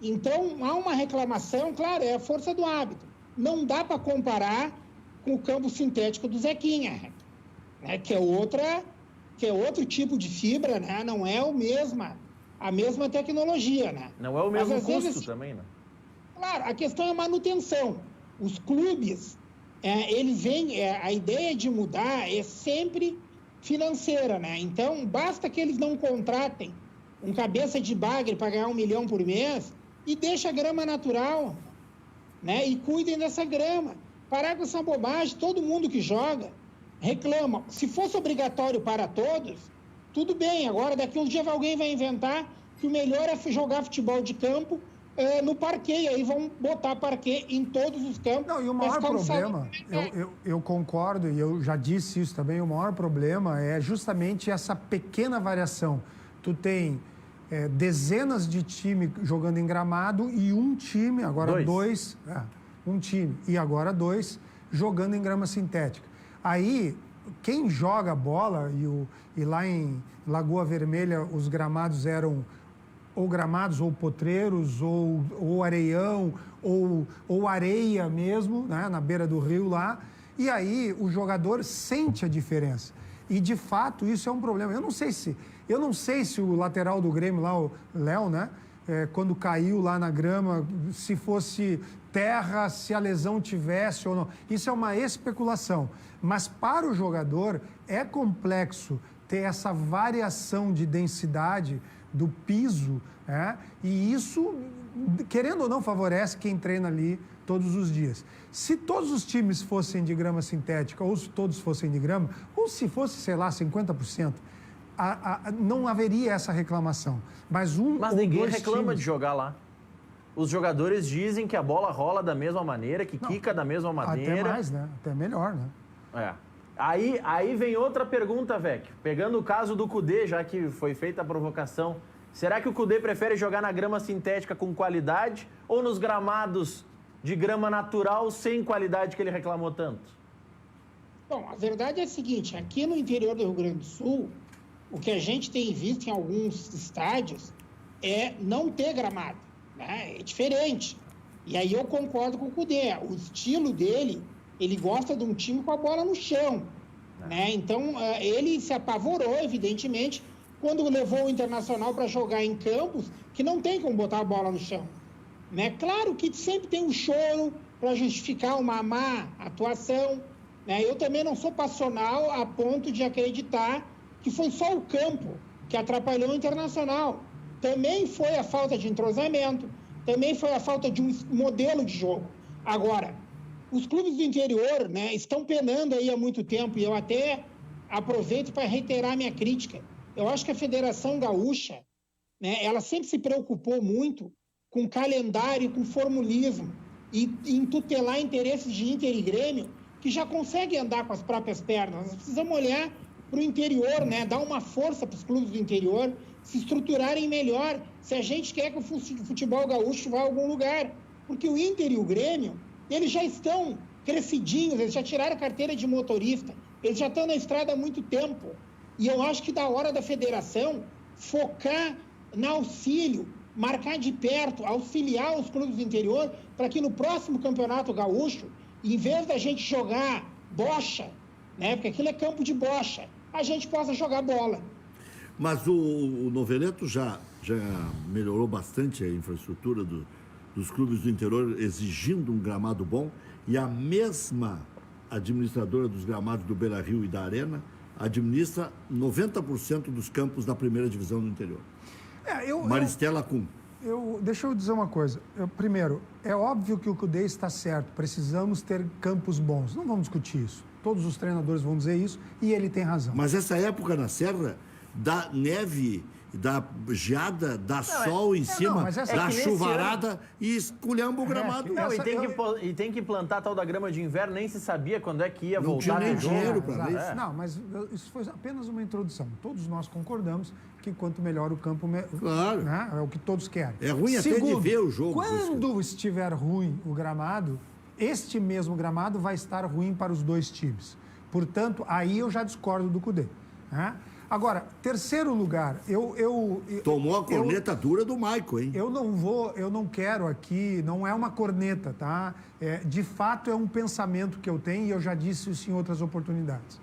Então, há uma reclamação, claro, é a força do hábito. Não dá para comparar com o campo sintético do Zequinha, né? que é outro tipo de fibra, né? Não é a mesma tecnologia, né? Não é o mesmo custo também, né? Claro, a questão é a manutenção. Os clubes, eles vêm, a ideia de mudar é sempre financeira, né? Então, basta que eles não contratem um cabeça de bagre para ganhar 1 milhão por mês e deixa a grama natural, né? E cuidem dessa grama. Parar com essa bobagem, todo mundo que joga reclama. Se fosse obrigatório para todos, tudo bem. Agora, daqui uns dias alguém vai inventar que o melhor é jogar futebol de campo no parquê. E aí vão botar parquê em todos os campos. Não, e o maior problema, eu concordo, e eu já disse isso também, o maior problema é justamente essa pequena variação. Tu tem dezenas de times jogando em gramado e um time, agora dois um time e agora 2 jogando em grama sintética. Aí, quem joga bola, e lá em Lagoa Vermelha os gramados eram ou gramados, ou potreiros, ou areião, ou areia mesmo, né, na beira do rio lá, e aí o jogador sente a diferença. E, de fato, isso é um problema. Eu não sei se o lateral do Grêmio lá, o Léo, né, quando caiu lá na grama, se fosse terra, se a lesão tivesse ou não. Isso é uma especulação. Mas para o jogador é complexo ter essa variação de densidade do piso, e isso, querendo ou não, favorece quem treina ali todos os dias. Se todos os times fossem de grama sintética, ou se todos fossem de grama, ou se fosse, sei lá, 50%, não haveria essa reclamação. Mas ninguém reclama de jogar lá. Os jogadores dizem que a bola rola da mesma maneira, que quica da mesma maneira. Até mais, né? Até melhor, né? É. Aí vem outra pergunta, Vecchio. Pegando o caso do Kudê, já que foi feita a provocação, será que o Kudê prefere jogar na grama sintética com qualidade ou nos gramados de grama natural sem qualidade que ele reclamou tanto? Bom, a verdade é a seguinte, aqui no interior do Rio Grande do Sul, o que a gente tem visto em alguns estádios é não ter gramado, né? É diferente. E aí eu concordo com o Kudê. O estilo dele, ele gosta de um time com a bola no chão, né? Então, ele se apavorou, evidentemente, quando levou o Internacional para jogar em campos que não tem como botar a bola no chão, né? Claro que sempre tem um choro para justificar uma má atuação, né? Eu também não sou passional a ponto de acreditar que foi só o campo que atrapalhou o Internacional. Também foi a falta de entrosamento, também foi a falta de um modelo de jogo. Agora, os clubes do interior, né, estão penando aí há muito tempo, e eu até aproveito para reiterar minha crítica. Eu acho que a Federação Gaúcha, né, ela sempre se preocupou muito com calendário, com formulismo, e em tutelar interesses de Inter e Grêmio, que já conseguem andar com as próprias pernas. Nós precisamos olhar para o interior, né, dar uma força para os clubes do interior se estruturarem melhor, se a gente quer que o futebol gaúcho vá a algum lugar. Porque o Inter e o Grêmio, eles já estão crescidinhos, eles já tiraram a carteira de motorista, eles já estão na estrada há muito tempo. E eu acho que da hora da federação focar no auxílio, marcar de perto, auxiliar os clubes do interior, para que no próximo campeonato gaúcho, em vez da gente jogar bocha, né, porque aquilo é campo de bocha, a gente possa jogar bola. Mas o Noveleto já melhorou bastante a infraestrutura dos clubes do interior, exigindo um gramado bom, e a mesma administradora dos gramados do Beira-Rio e da Arena administra 90% dos campos da primeira divisão do interior. Maristela Kuhn. Deixa eu dizer uma coisa. Primeiro, é óbvio que o Kudê está certo. Precisamos ter campos bons. Não vamos discutir isso. Todos os treinadores vão dizer isso e ele tem razão. Mas essa época na Serra, dá neve, dá geada, dá sol em cima, dá chuvarada e esculhamba o gramado. E tem que plantar a tal da grama de inverno, nem se sabia quando é que ia voltar. Não tinha nem dinheiro para isso. Não, mas isso foi apenas uma introdução. Todos nós concordamos que quanto melhor o campo, claro, né, é o que todos querem. É ruim até de ver o jogo. Quando estiver ruim o gramado, este mesmo gramado vai estar ruim para os dois times. Portanto, aí eu já discordo do Kudê, né? Agora, terceiro lugar, tomou a corneta dura do Maico, hein? Eu não quero aqui, não é uma corneta, tá? De fato, é um pensamento que eu tenho e eu já disse isso em outras oportunidades.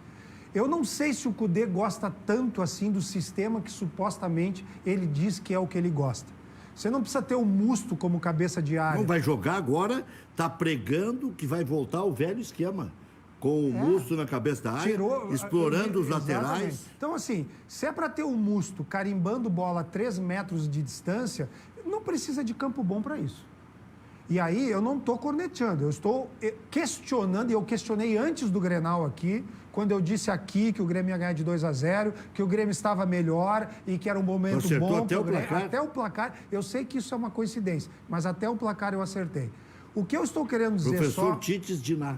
Eu não sei se o Kudê gosta tanto assim do sistema que supostamente ele diz que é o que ele gosta. Você não precisa ter o Musto como cabeça de área. Não vai jogar agora, tá pregando que vai voltar ao velho esquema. Com o Musto na cabeça da área, explorando os laterais. Então, assim, se é para ter o Musto carimbando bola a 3 metros de distância, não precisa de campo bom para isso. E aí, eu não estou corneteando, eu estou questionando, e eu questionei antes do Grenal aqui, quando eu disse aqui que o Grêmio ia ganhar de 2-0, que o Grêmio estava melhor e que era um momento bom. Até o placar? Até o placar, eu sei que isso é uma coincidência, mas até o placar eu acertei. O que eu estou querendo dizer Professor Tites Diná.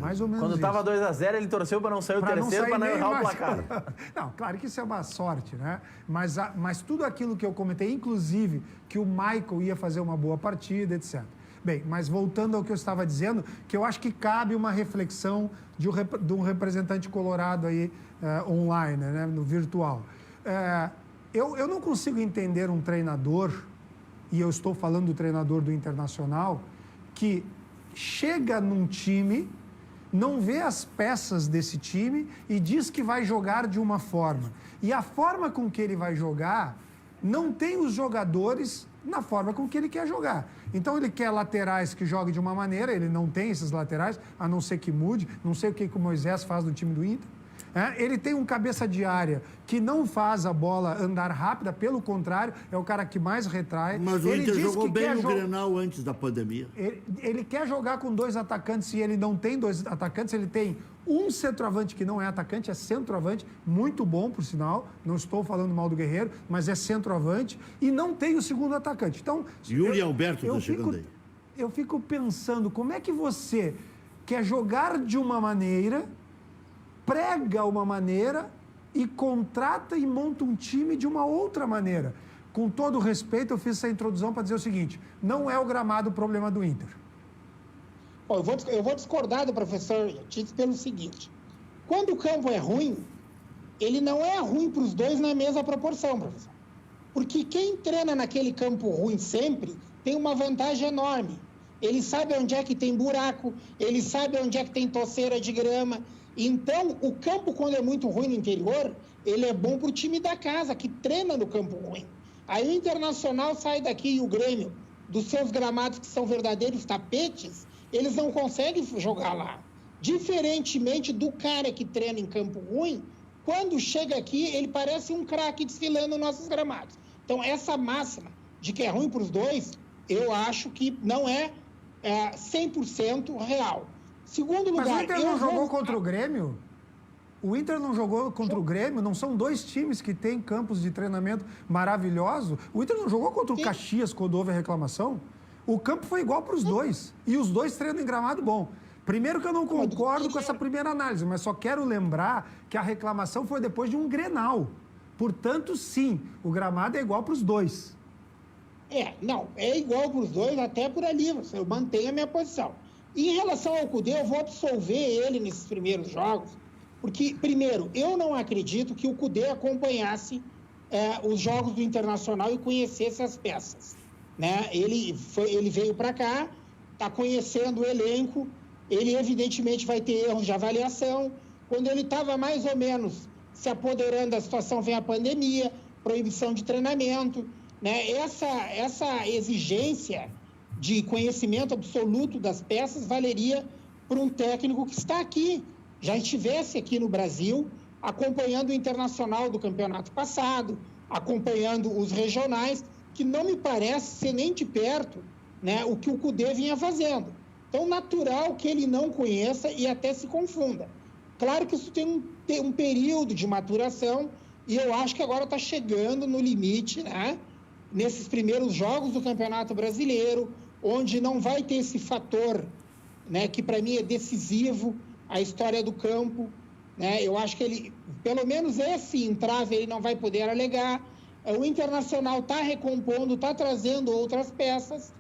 Mais ou menos. Quando estava 2-0, ele torceu para não sair o terceiro, para não errar o placar. Não, claro que isso é uma sorte, né? Mas tudo aquilo que eu comentei, inclusive que o Michael ia fazer uma boa partida, etc. Bem, mas voltando ao que eu estava dizendo, que eu acho que cabe uma reflexão de um representante colorado aí online, né, no virtual. Eu não consigo entender um treinador, e eu estou falando do treinador do Internacional, que chega num time, não vê as peças desse time e diz que vai jogar de uma forma. E a forma com que ele vai jogar não tem os jogadores na forma com que ele quer jogar. Então ele quer laterais que joguem de uma maneira, ele não tem esses laterais, a não ser que mude. Não sei o que o Moisés faz no time do Inter. Ele tem um cabeça de área que não faz a bola andar rápida, pelo contrário, é o cara que mais retrai. Mas o Inter jogou bem no Grenal antes da pandemia. Ele quer jogar com 2 atacantes e ele não tem 2 atacantes, ele tem um centroavante que não é atacante, é centroavante, muito bom, por sinal, não estou falando mal do Guerreiro, mas é centroavante, e não tem o segundo atacante. Então, Yuri Alberto está chegando aí. Eu fico pensando, como é que você quer jogar de uma maneira, prega uma maneira e contrata e monta um time de uma outra maneira? Com todo respeito, eu fiz essa introdução para dizer o seguinte: não é o gramado o problema do Inter. Bom, eu vou discordar do professor Tite pelo seguinte: quando o campo é ruim, ele não é ruim para os dois na mesma proporção, professor. Porque quem treina naquele campo ruim sempre tem uma vantagem enorme. Ele sabe onde é que tem buraco, ele sabe onde é que tem toceira de grama. Então, o campo, quando é muito ruim no interior, ele é bom para o time da casa, que treina no campo ruim. Aí o Internacional sai daqui e o Grêmio, dos seus gramados que são verdadeiros tapetes, eles não conseguem jogar lá. Diferentemente do cara que treina em campo ruim, quando chega aqui, ele parece um craque desfilando nos nossos gramados. Então, essa máxima de que é ruim para os dois, eu acho que não é 100% real. Segundo lugar... Mas o Inter não jogou contra o Grêmio? O Inter não jogou contra o Grêmio? Não são 2 times que têm campos de treinamento maravilhosos? O Inter não jogou contra o Caxias quando houve a reclamação? O campo foi igual para os dois. E os dois treinam em gramado bom. Primeiro que eu não concordo com essa primeira análise, mas só quero lembrar que a reclamação foi depois de um Grenal. Portanto, sim, o gramado é igual para os dois. Não, é igual para os dois, até por ali, eu mantenho a minha posição. E em relação ao Cudê, eu vou absolver ele nesses primeiros jogos, porque, primeiro, eu não acredito que o Cudê acompanhasse os jogos do Internacional e conhecesse as peças. Né? Ele veio para cá, está conhecendo o elenco, ele evidentemente vai ter erros de avaliação. Quando ele estava mais ou menos se apoderando da situação, vem a pandemia, proibição de treinamento. Né? Essa exigência de conhecimento absoluto das peças valeria para um técnico que está aqui, já estivesse aqui no Brasil, acompanhando o Internacional do campeonato passado, acompanhando os regionais, que não me parece ser nem de perto, né, o que o Cudê vinha fazendo. Então, natural que ele não conheça e até se confunda. Claro que isso tem um período de maturação e eu acho que agora está chegando no limite, né, nesses primeiros jogos do Campeonato Brasileiro, onde não vai ter esse fator, né, que para mim é decisivo, a história do campo. Né? Eu acho que ele, pelo menos esse entrave, ele não vai poder alegar. O Internacional está recompondo, está trazendo outras peças.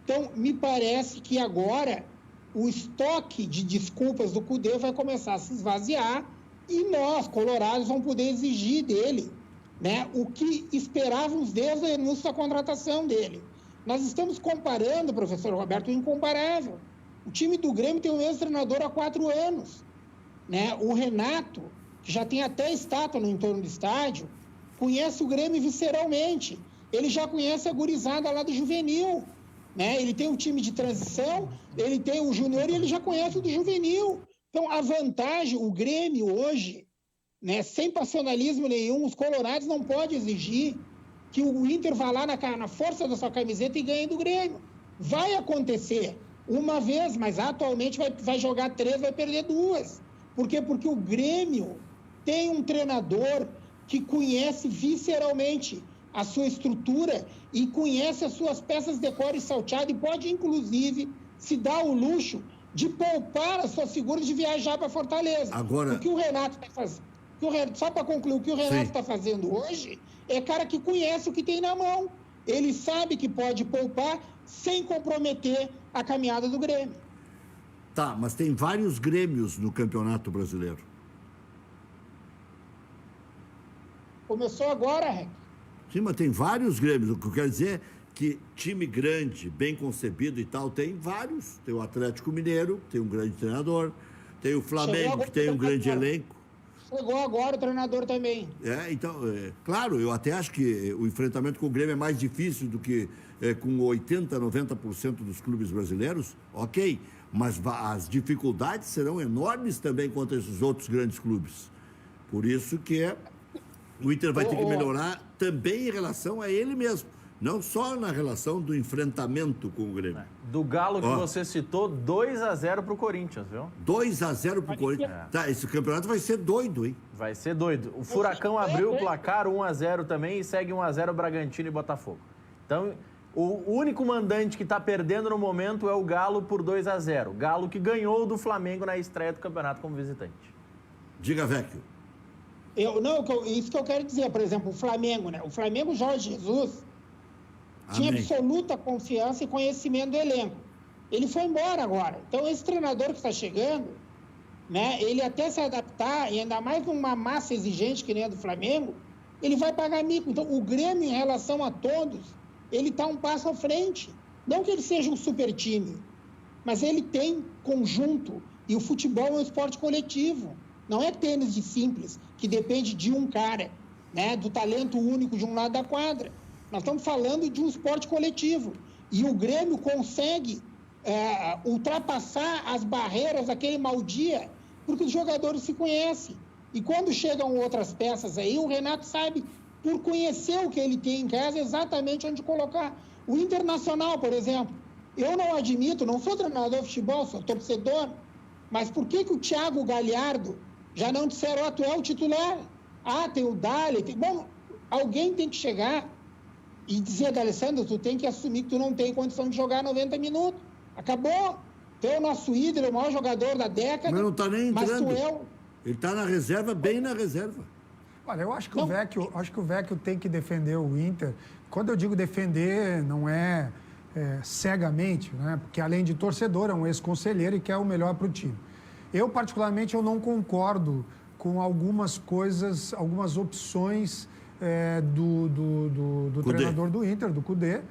Então, me parece que agora o estoque de desculpas do Cudê vai começar a se esvaziar e nós, colorados, vamos poder exigir dele, né, o que esperávamos desde o anúncio da contratação dele. Nós estamos comparando, professor Roberto, o incomparável. O time do Grêmio tem o mesmo treinador há 4 anos. Né? O Renato, que já tem até estátua no entorno do estádio, conhece o Grêmio visceralmente. Ele já conhece a gurizada lá do juvenil. Né? Ele tem um time de transição, ele tem o júnior e ele já conhece o do juvenil. Então, a vantagem, o Grêmio hoje, né, sem passionalismo nenhum, os colorados não podem exigir que o Inter vá lá na força da sua camiseta e ganhe do Grêmio. Vai acontecer uma vez, mas atualmente vai jogar 3, vai perder 2. Por quê? Porque o Grêmio tem um treinador que conhece visceralmente a sua estrutura e conhece as suas peças de cor e salteado e pode, inclusive, se dar o luxo de poupar as suas figuras de viajar para Fortaleza. Agora... O que o Renato está fazendo, só para concluir, o que o Renato está fazendo hoje é cara que conhece o que tem na mão. Ele sabe que pode poupar sem comprometer a caminhada do Grêmio. Tá, mas tem vários Grêmios no Campeonato Brasileiro. Começou agora, Rec. Sim, mas tem vários Grêmios. O que eu quero dizer é que time grande, bem concebido e tal, tem vários. Tem o Atlético Mineiro, tem um grande treinador. Tem o Flamengo, que tem um grande elenco. Chegou agora o treinador também. Então, claro, eu até acho que o enfrentamento com o Grêmio é mais difícil do que com 80%, 90% dos clubes brasileiros, ok, mas as dificuldades serão enormes também contra esses outros grandes clubes. Por isso que o Inter vai ter que melhorar também em relação a ele mesmo. Não só na relação do enfrentamento com o Grêmio. Do Galo que você citou, 2-0 pro Corinthians, viu? 2-0 pro Corinthians. Tá, esse campeonato vai ser doido, hein? Vai ser doido. O Furacão abriu o placar 1-0 também e segue 1-0 Bragantino e Botafogo. Então, o único mandante que está perdendo no momento é o Galo por 2-0. Galo que ganhou do Flamengo na estreia do campeonato como visitante. Diga, Vecchio. Isso que eu quero dizer, por exemplo, o Flamengo, né? O Flamengo, Jorge Jesus, tinha absoluta confiança e conhecimento do elenco. Ele foi embora agora. Então, esse treinador que está chegando, né? Ele até se adaptar, e ainda mais numa massa exigente que nem a do Flamengo, ele vai pagar mico. Então, o Grêmio, em relação a todos, ele está um passo à frente. Não que ele seja um super time, mas ele tem conjunto. E o futebol é um esporte coletivo. Não é tênis de simples, que depende de um cara, né? Do talento único de um lado da quadra. Nós estamos falando de um esporte coletivo. E o Grêmio consegue ultrapassar as barreiras daquele mau dia, porque os jogadores se conhecem. E quando chegam outras peças aí, o Renato sabe, por conhecer o que ele tem em casa, exatamente onde colocar. O Internacional, por exemplo, eu não admito, não sou treinador de futebol, sou torcedor, mas por que o Thiago Galhardo já não disseram, tu é o titular? Tem o Dali. Bom, alguém tem que chegar e dizer, D'Alessandro, tu tem que assumir que tu não tem condição de jogar 90 minutos. Acabou. Tu é o nosso ídolo, o maior jogador da década. Mas não está nem entrando. Mas tu é Ele está na reserva, bem na reserva. Olha, eu acho que o Vecchio tem que defender o Inter. Quando eu digo defender, não é cegamente, né? Porque além de torcedor, é um ex-conselheiro e quer o melhor para o time. Eu, particularmente, eu não concordo com algumas coisas, algumas opções do treinador do Inter, do Kudê,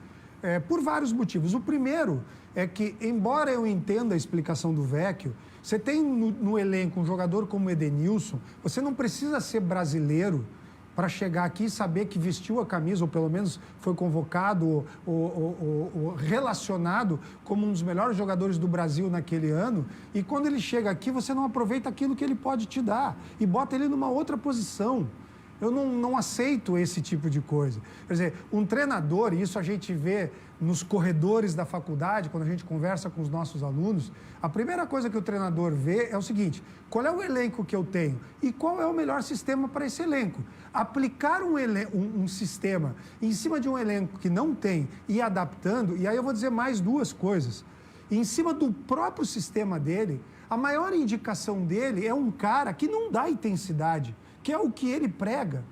por vários motivos. O primeiro é que, embora eu entenda a explicação do Vecchio, você tem no elenco um jogador como o Edenilson, você não precisa ser brasileiro para chegar aqui e saber que vestiu a camisa, ou pelo menos foi convocado ou relacionado como um dos melhores jogadores do Brasil naquele ano, e quando ele chega aqui, você não aproveita aquilo que ele pode te dar e bota ele numa outra posição. Eu não aceito esse tipo de coisa. Quer dizer, um treinador, e isso a gente vê nos corredores da faculdade, quando a gente conversa com os nossos alunos, a primeira coisa que o treinador vê é o seguinte: qual é o elenco que eu tenho e qual é o melhor sistema para esse elenco? Aplicar um sistema em cima de um elenco que não tem e adaptando, e aí eu vou dizer mais duas coisas. Em cima do próprio sistema dele, a maior indicação dele é um cara que não dá intensidade, que é o que ele prega.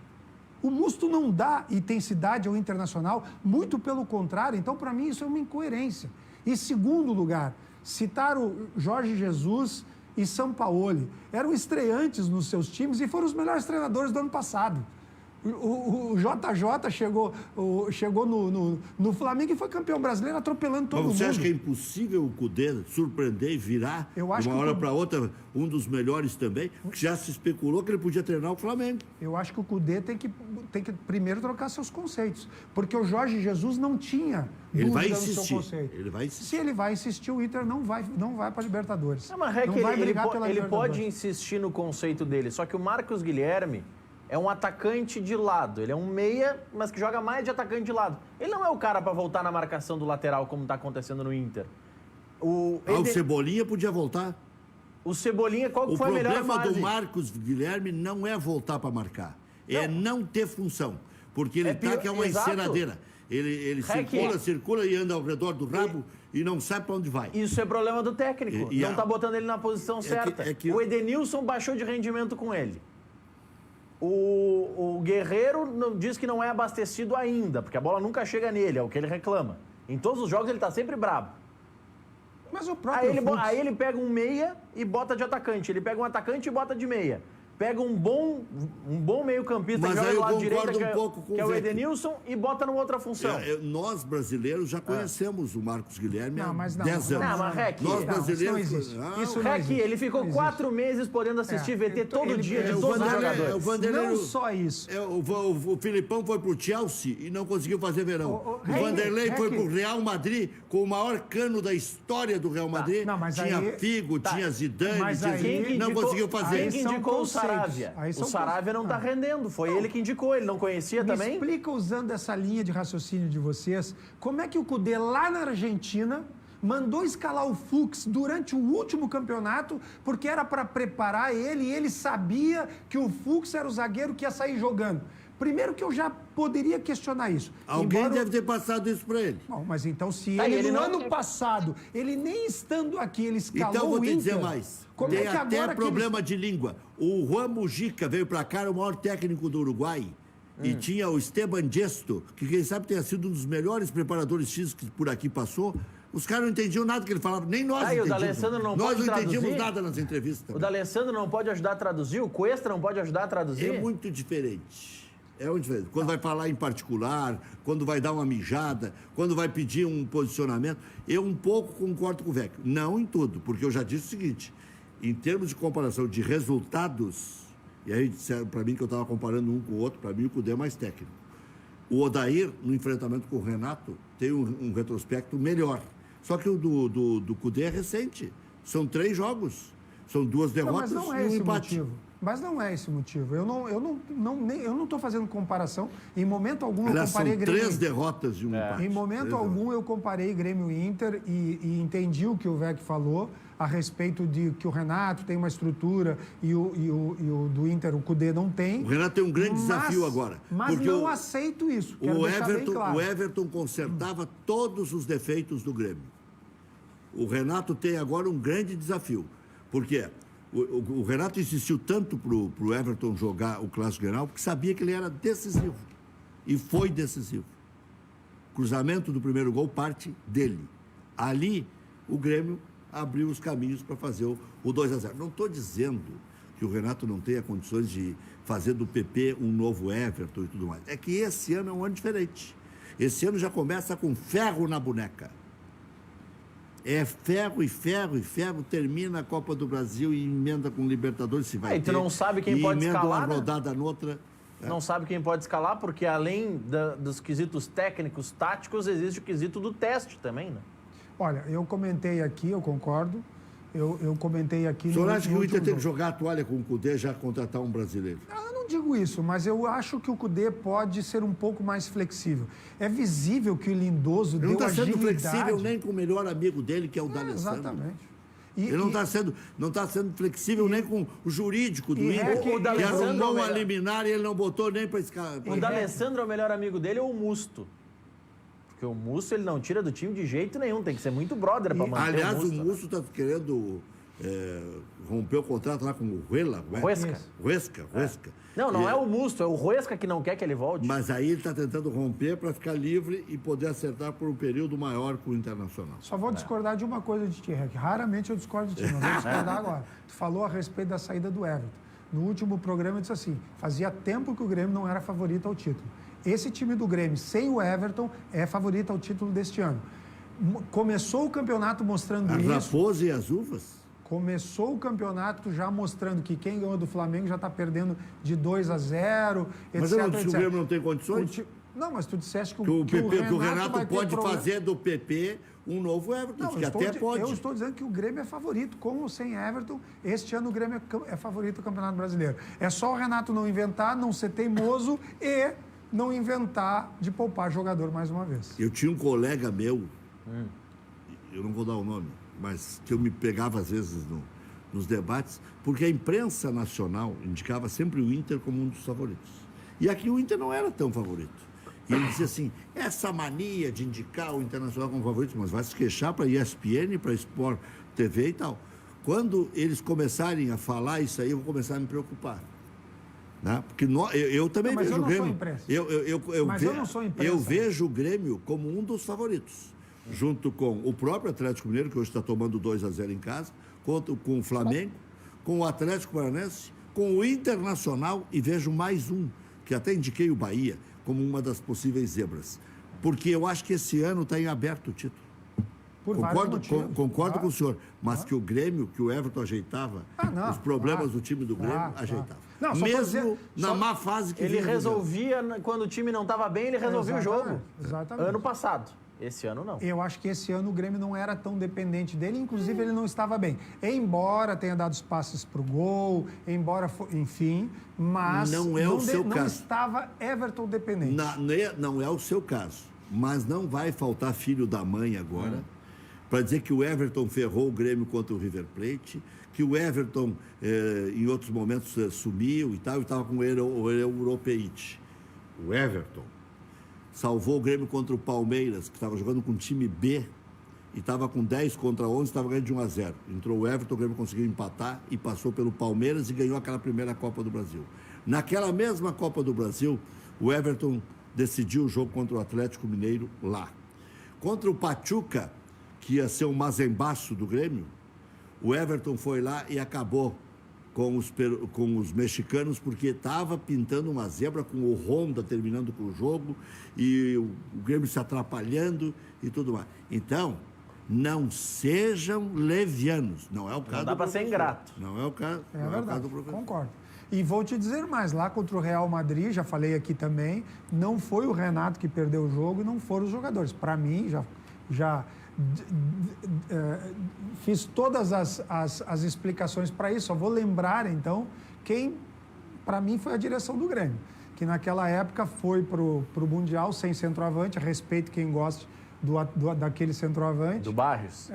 O Musto não dá intensidade ao Internacional, muito pelo contrário. Então, para mim, isso é uma incoerência. E, segundo lugar, citar o Jorge Jesus e Sampaoli. Eram estreantes nos seus times e foram os melhores treinadores do ano passado. O JJ chegou no Flamengo e foi campeão brasileiro atropelando todo mundo. Mas você acha que é impossível o Kudê surpreender e virar de uma hora para outra um dos melhores também? Porque já se especulou que ele podia treinar o Flamengo. Eu acho que o Kudê tem que primeiro trocar seus conceitos. Porque o Jorge Jesus não tinha dúvida no seu conceito. Ele vai insistir. Se ele vai insistir, o Inter não vai para a Libertadores. Não, mas ele pode insistir no conceito dele. Só que o Marcos Guilherme é um atacante de lado. Ele é um meia, mas que joga mais de atacante de lado. Ele não é o cara para voltar na marcação do lateral, como está acontecendo no Inter. O Cebolinha podia voltar. O Cebolinha, qual foi a melhor fase? O problema do Marcos Guilherme não é voltar para marcar. É não ter função. Porque ele que é uma enceradeira. Ele circula e anda ao redor do rabo e não sabe para onde vai. Isso é problema do técnico. Não está botando ele na posição certa. O Edenilson baixou de rendimento com ele. O Guerreiro diz que não é abastecido ainda, porque a bola nunca chega nele, é o que ele reclama. Em todos os jogos ele está sempre brabo. Mas o próprio aí ele pega um meia e bota de atacante. Ele pega um atacante e bota de meia. Pega um bom meio-campista que joga do lado direito, que é o Edenilson, e bota numa outra função. Nós, brasileiros, já conhecemos o Marcos Guilherme há 10 anos. Não, mas Rec, nós brasileiros... Isso não existe. Ele ficou 4 meses podendo assistir VT todo dia de todos os jogadores. Não só isso. O Filipão foi pro Chelsea e não conseguiu fazer verão. O Vanderlei foi pro Real Madrid com o maior cano da história do Real Madrid. Tinha Figo, tinha Zidane, não conseguiu fazer. Quem indicou o Saravia. O Saravia não está rendendo. Foi ele que indicou, ele não conhecia também? Me explica, usando essa linha de raciocínio de vocês, como é que o Cudê lá na Argentina mandou escalar o Fux durante o último campeonato, porque era para preparar ele e ele sabia que o Fux era o zagueiro que ia sair jogando. Primeiro que eu já poderia questionar isso. Alguém deve ter passado isso para ele. Bom, mas então se ele no ano passado, ele nem estando aqui, ele escalou então, o Inter... Então, vou te dizer mais. Como tem é que até agora problema de língua. O Juan Mujica veio para cá, era o maior técnico do Uruguai. E tinha o Esteban Gesto, que quem sabe tenha sido um dos melhores preparadores físicos que por aqui passou. Os caras não entendiam nada que ele falava, nem nós entendíamos. O D'Alessandro não nós pode não entendíamos traduzir? Nada nas entrevistas. Também. O D'Alessandro não pode ajudar a traduzir? O Cuesta não pode ajudar a traduzir? É muito diferente. É muito diferente. Quando vai falar em particular, quando vai dar uma mijada, quando vai pedir um posicionamento, eu um pouco concordo com o Vecchio. Não em tudo, porque eu já disse o seguinte, em termos de comparação de resultados, e aí disseram para mim que eu estava comparando um com o outro, para mim o Cudê é mais técnico. O Odair, no enfrentamento com o Renato, tem um retrospecto melhor. Só que o do Cudê é recente. São 3 jogos. São 2 derrotas e um empate. Motivo. Mas não é esse o motivo. Eu não estou fazendo comparação. Em momento algum eu comparei Grêmio. São 3 derrotas e um empate. Em momento algum eu comparei Grêmio e Inter e entendi o que o Vec falou a respeito de que o Renato tem uma estrutura e o do Inter, o Cudê, não tem. O Renato tem um grande desafio agora. Mas não aceito isso. O Everton consertava todos os defeitos do Grêmio. O Renato tem agora um grande desafio. Por quê? O Renato insistiu tanto para o Everton jogar o Clássico Grenal porque sabia que ele era decisivo. E foi decisivo. O cruzamento do primeiro gol parte dele. Ali, o Grêmio abriu os caminhos para fazer o 2-0. Não estou dizendo que o Renato não tenha condições de fazer do PP um novo Everton e tudo mais. É que esse ano é um ano diferente. Esse ano já começa com ferro na boneca. É ferro e ferro e ferro, termina a Copa do Brasil e emenda com o Libertadores, se vai ter. E tu não sabe quem pode escalar, uma rodada noutra. Não sabe quem pode escalar, porque além dos quesitos técnicos, táticos, existe o quesito do teste também, né? Olha, eu comentei aqui, eu concordo, eu comentei aqui... O senhor acha que o Inter tem que jogar a toalha com o Cudê já contratar um brasileiro? Eu não digo isso, mas eu acho que o Cudê pode ser um pouco mais flexível. É visível que o Lindoso deu agilidade... Ele não está sendo flexível nem com o melhor amigo dele, que é o D'Alessandro. Exatamente. Ele não está sendo flexível nem com o jurídico do Inter, que arrumou uma liminar e ele não botou nem para escalar. O D'Alessandro é o melhor amigo dele ou o Musto? Porque o Musto ele não tira do time de jeito nenhum, tem que ser muito brother para manter aliás, o Musto. Aliás, o Musto está querendo romper o contrato lá com o Huesca. Não é o Musto, é o Huesca que não quer que ele volte. Mas aí ele está tentando romper para ficar livre e poder acertar por um período maior com o Internacional. Só vou discordar de uma coisa de ti, Rec. Raramente eu discordo de ti, mas vou discordar agora. Tu falou a respeito da saída do Everton. No último programa eu disse assim, fazia tempo que o Grêmio não era favorito ao título. Esse time do Grêmio, sem o Everton, é favorito ao título deste ano. Começou o campeonato mostrando isso. A Raposa e as Uvas? Começou o campeonato já mostrando que quem ganhou do Flamengo já está perdendo de 2-0, etc. Mas eu não disse que o Grêmio não tem condições? Não, mas tu disseste que o Renato pode fazer do PP um novo Everton, não, que até pode. Eu estou dizendo que o Grêmio é favorito, com ou sem Everton. Este ano o Grêmio é favorito do Campeonato Brasileiro. É só o Renato não inventar, não ser teimoso e não inventar de poupar jogador mais uma vez. Eu tinha um colega meu, eu não vou dar o nome, mas que eu me pegava às vezes nos debates, porque a imprensa nacional indicava sempre o Inter como um dos favoritos. E aqui o Inter não era tão favorito. E ele dizia assim, essa mania de indicar o Internacional como favorito, mas vai se queixar para a ESPN, para a Sport TV e tal. Quando eles começarem a falar isso aí, eu vou começar a me preocupar. Né? Porque eu também vejo o Grêmio. Eu vejo o Grêmio como um dos favoritos. Junto com o próprio Atlético Mineiro, que hoje está tomando 2-0 em casa, com o Flamengo, com o Atlético Paranaense, com o Internacional e vejo mais um, que até indiquei o Bahia, como uma das possíveis zebras. Porque eu acho que esse ano está em aberto o título. Concordo com o senhor, mas que o Grêmio, que o Everton ajeitava, os problemas do time do Grêmio, ajeitava. Não, mesmo na má fase que ele resolvia, quando o time não estava bem, ele resolvia o jogo. Exatamente. Ano passado. Esse ano não. Eu acho que esse ano o Grêmio não era tão dependente dele, inclusive ele não estava bem. Embora tenha dado os passes para o gol, enfim, mas não é o seu caso. Não estava Everton dependente. Não é o seu caso, mas não vai faltar filho da mãe agora para dizer que o Everton ferrou o Grêmio contra o River Plate, que o Everton, em outros momentos, sumiu e tal, e estava com o Europeite. O Everton salvou o Grêmio contra o Palmeiras, que estava jogando com o time B, e estava com 10 contra 11, estava ganhando de 1-0. Entrou o Everton, o Grêmio conseguiu empatar e passou pelo Palmeiras e ganhou aquela primeira Copa do Brasil. Naquela mesma Copa do Brasil, o Everton decidiu o jogo contra o Atlético Mineiro lá. Contra o Pachuca, que ia ser um mazembaço do Grêmio, o Everton foi lá e acabou com os mexicanos, porque estava pintando uma zebra com o Honda terminando com o jogo e o Grêmio se atrapalhando e tudo mais. Então, não sejam levianos. Não é o caso. Não dá para ser ingrato. Não é o caso. É verdade, concordo. E vou te dizer mais, lá contra o Real Madrid, já falei aqui também, não foi o Renato que perdeu o jogo e não foram os jogadores. Para mim, já fiz todas as explicações para isso. Só vou lembrar, então, quem, para mim, foi a direção do Grêmio, que naquela época foi para o Mundial sem centroavante, respeito quem gosta daquele centroavante. Do Barrios.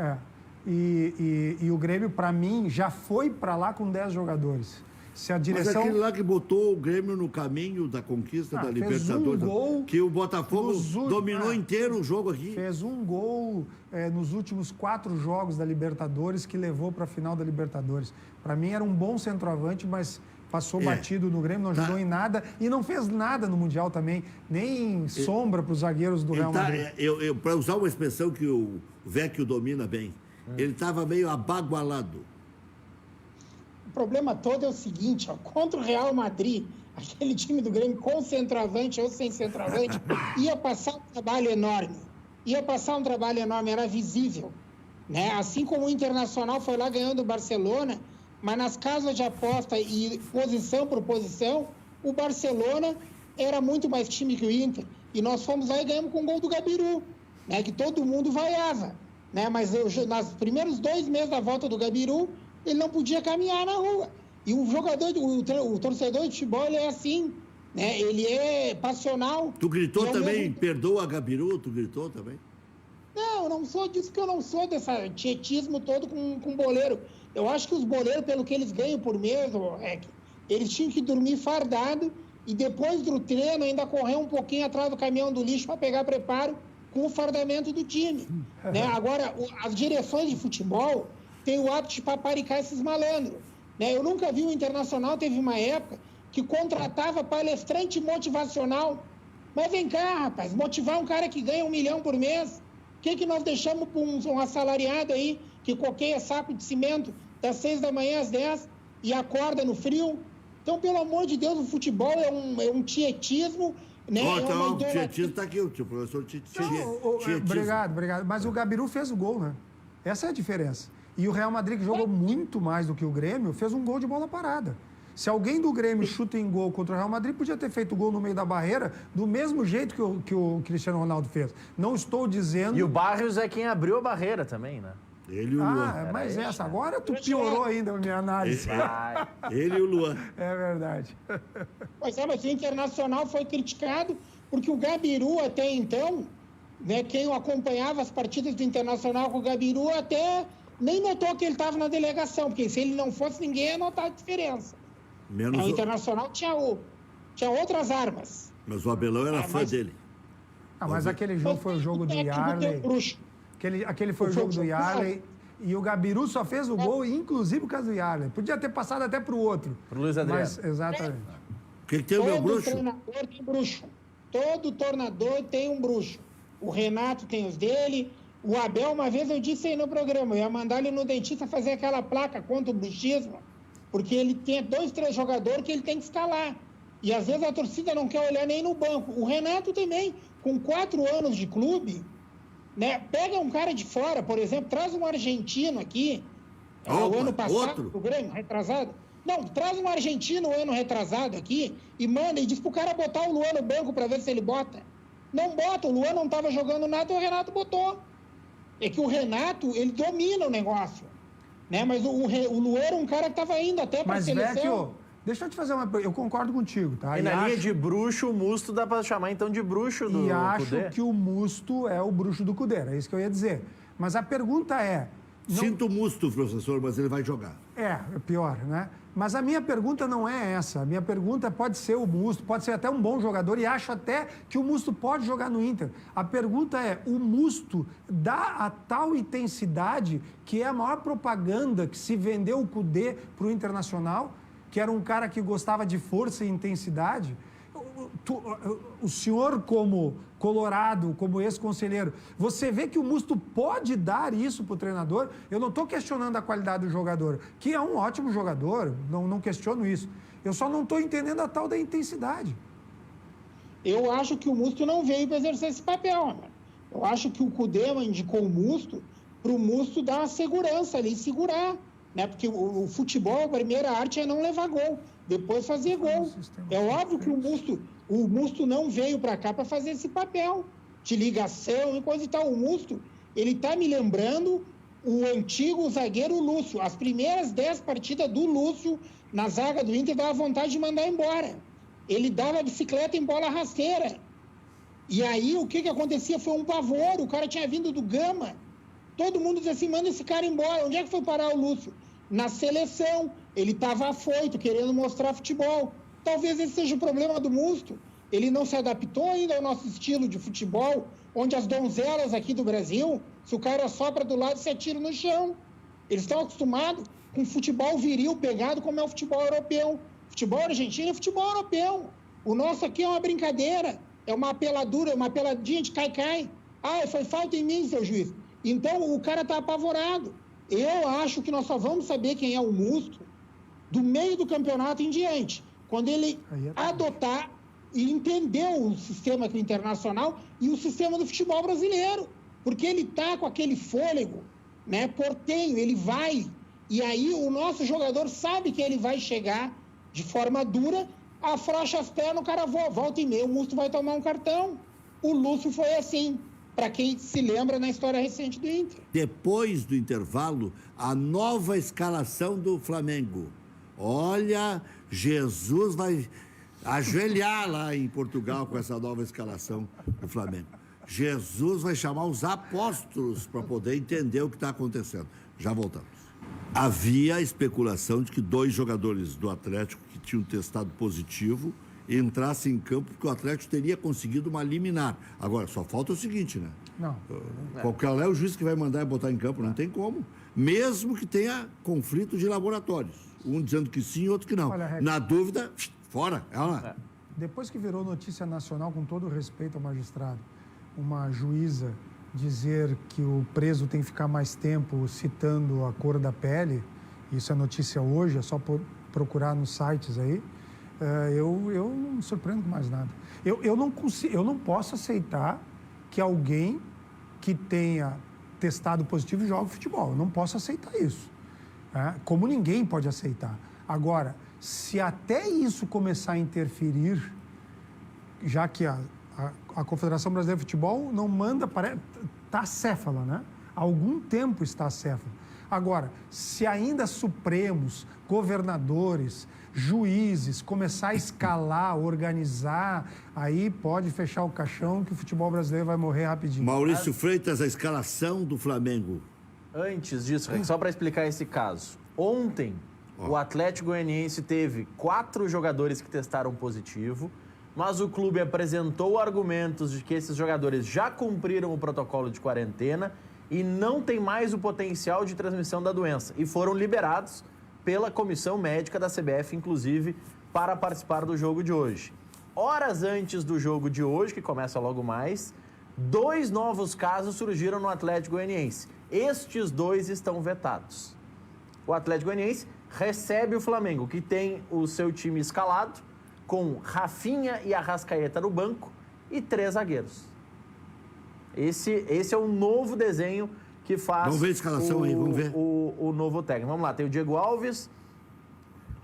E o Grêmio, para mim, já foi para lá com 10 jogadores. Se a direção... Mas aquele lá que botou o Grêmio no caminho da conquista da Libertadores, que o Botafogo dominou inteiro o jogo aqui. Fez um gol nos últimos 4 jogos da Libertadores que levou para a final da Libertadores. Para mim era um bom centroavante, mas passou batido no Grêmio, não ajudou em nada e não fez nada no Mundial também, nem sombra para os zagueiros do Real Madrid. Para usar uma expressão que o Vecchio domina bem, ele estava meio abagualado. O problema todo é o seguinte, contra o Real Madrid, aquele time do Grêmio com centroavante ou sem centroavante, ia passar um trabalho enorme. Era visível. Né? Assim como o Internacional foi lá ganhando o Barcelona, mas nas casas de aposta e posição por posição, o Barcelona era muito mais time que o Inter. E nós fomos lá e ganhamos com o gol do Gabiru, né? Que todo mundo vaiava. Né? Mas nos primeiros 2 meses da volta do Gabiru, ele não podia caminhar na rua. E o jogador, o torcedor de futebol, ele é assim, né? Ele é passional. Tu gritou também, perdoa Gabiru, tu gritou também? Não, não sou disso, que eu não sou desse tietismo todo com boleiro. Eu acho que os boleiros, pelo que eles ganham por mês, eles tinham que dormir fardado e depois do treino ainda correr um pouquinho atrás do caminhão do lixo para pegar preparo com o fardamento do time. Né? Agora, as direções de futebol tem o hábito de paparicar esses malandros. Né? Eu nunca vi o Internacional, teve uma época que contratava palestrante motivacional. Mas vem cá, rapaz, motivar um cara que ganha 1 milhão por mês, o que nós deixamos para um assalariado aí que coqueia saco de cimento das 6 da manhã às 10 e acorda no frio? Então, pelo amor de Deus, o futebol é um tietismo. Né? O tietismo está aqui, o professor tietismo. Obrigado. Mas o Gabiru fez o gol, né? Essa é a diferença. E o Real Madrid, que jogou muito mais do que o Grêmio, fez um gol de bola parada. Se alguém do Grêmio chuta em gol contra o Real Madrid, podia ter feito gol no meio da barreira, do mesmo jeito que o Cristiano Ronaldo fez. Não estou dizendo... E o Barrios é quem abriu a barreira também, né? Ele e o Luan. Mas agora tu piorou ainda a minha análise. Ele e o Luan. É verdade. Pois mas o Internacional foi criticado porque o Gabiru até então, né, quem acompanhava as partidas do Internacional com o Gabiru até nem notou que ele estava na delegação, porque se ele não fosse, ninguém ia notar a diferença. O Internacional tinha outras armas. Mas o Abelão era fã dele. Mas aquele jogo foi o jogo do Yarley. Aquele foi o jogo do Yarley. E o Gabiru só fez o gol, inclusive por causa do Yarley. Podia ter passado até para o outro. Para o Luiz Adriano. Mas, exatamente. O que tem o meu bruxo? Todo treinador tem bruxo. Todo tornador tem um bruxo. O Renato tem os dele. O Abel, uma vez eu disse aí no programa, eu ia mandar ele no dentista fazer aquela placa contra o bruxismo, porque ele tem 2, 3 jogadores que ele tem que escalar. E às vezes a torcida não quer olhar nem no banco. O Renato também, com 4 anos de clube, né? Pega um cara de fora, por exemplo, traz um argentino aqui, o ano passado, o Grêmio, retrasado. Não, traz um argentino o ano retrasado aqui e manda e diz pro cara botar o Luan no banco para ver se ele bota. Não bota. O Luan não estava jogando nada e o Renato botou. É que o Renato, ele domina o negócio. Né? Mas o Luan era um cara que estava indo até para a seleção. Vecchio, deixa eu te fazer uma pergunta. Eu concordo contigo, tá? E na linha de bruxo, o Musto dá para chamar então de bruxo do Cudê? E acho que o Musto é o bruxo do Cudê. É isso que eu ia dizer. Mas a pergunta é... Sinto o Musto, professor, mas ele vai jogar. É pior, né? Mas a minha pergunta não é essa. A minha pergunta pode ser o Musto, pode ser até um bom jogador, e acho até que o Musto pode jogar no Inter. A pergunta é, o Musto dá a tal intensidade que é a maior propaganda que se vendeu o Cudê para o Internacional, que era um cara que gostava de força e intensidade? O senhor, como colorado, como ex-conselheiro, você vê que o Musto pode dar isso para o treinador? Eu não estou questionando a qualidade do jogador, que é um ótimo jogador, não questiono isso. Eu só não estou entendendo a tal da intensidade. Eu acho que o Musto não veio para exercer esse papel, né? Eu acho que o Cudê indicou o Musto para o Musto dar uma segurança ali, segurar, né? Porque o futebol, a primeira arte é não levar gol, depois fazer gol. É óbvio que o Musto não veio para cá para fazer esse papel de ligação e coisa e tal. O Musto, ele está me lembrando o antigo zagueiro Lúcio. As primeiras 10 partidas do Lúcio na zaga do Inter dava vontade de mandar embora. Ele dava bicicleta em bola rasteira. E aí o que acontecia foi um pavor. O cara tinha vindo do Gama. Todo mundo dizia assim, manda esse cara embora. Onde é que foi parar o Lúcio? Na seleção. Ele estava afoito, querendo mostrar futebol. Talvez esse seja o problema do Musto. Ele não se adaptou ainda ao nosso estilo de futebol, onde as donzelas aqui do Brasil, se o cara sopra do lado, se atira no chão. Eles estão acostumados com futebol viril pegado, como é o futebol europeu. Futebol argentino é futebol europeu. O nosso aqui é uma brincadeira, é uma apeladura, uma apeladinha de cai-cai. Ah, foi falta em mim, seu juiz. Então, o cara está apavorado. Eu acho que nós só vamos saber quem é o Musto do meio do campeonato em diante. Quando ele adotar e entender o sistema internacional e o sistema do futebol brasileiro. Porque ele está com aquele fôlego, né, portenho, ele vai. E aí o nosso jogador sabe que ele vai chegar de forma dura, afrouxa as pernas, o cara volta e meia, o Musto vai tomar um cartão. O Lúcio foi assim, para quem se lembra na história recente do Inter. Depois do intervalo, a nova escalação do Flamengo. Olha, Jesus vai ajoelhar lá em Portugal com essa nova escalação do Flamengo. Jesus vai chamar os apóstolos para poder entender o que está acontecendo. Já voltamos. Havia especulação de que 2 jogadores do Atlético que tinham testado positivo entrassem em campo porque o Atlético teria conseguido uma liminar. Agora, só falta o seguinte, né? Não. Qual é o juiz que vai mandar e botar em campo? Não tem como. Mesmo que tenha conflito de laboratórios. Um dizendo que sim, outro que não. Olha, na dúvida, fora. Depois que virou notícia nacional, com todo respeito ao magistrado, uma juíza dizer que o preso tem que ficar mais tempo citando a cor da pele, isso é notícia hoje, é só procurar nos sites aí, eu não me surpreendo com mais nada. Eu não posso aceitar que alguém que tenha testado positivo jogue futebol. Eu não posso aceitar isso. Como ninguém pode aceitar. Agora, se até isso começar a interferir, já que a Confederação Brasileira de Futebol não manda, está acéfala, né? Há algum tempo está acéfala. Agora, se ainda Supremos, governadores, juízes começar a escalar, organizar, aí pode fechar o caixão que o futebol brasileiro vai morrer rapidinho. Maurício Freitas, a escalação do Flamengo. Antes disso, só para explicar esse caso. Ontem, o Atlético Goianiense teve 4 jogadores que testaram positivo, mas o clube apresentou argumentos de que esses jogadores já cumpriram o protocolo de quarentena e não tem mais o potencial de transmissão da doença. E foram liberados pela comissão médica da CBF, inclusive, para participar do jogo de hoje. Horas antes do jogo de hoje, que começa logo mais, 2 novos casos surgiram no Atlético Goianiense. Estes 2 estão vetados. O Atlético Goianiense recebe o Flamengo, que tem o seu time escalado, com Rafinha e Arrascaeta no banco e 3 zagueiros. Esse é o novo desenho que faz vamos ver a escalação aí, vamos ver. O novo técnico. Vamos lá, tem o Diego Alves,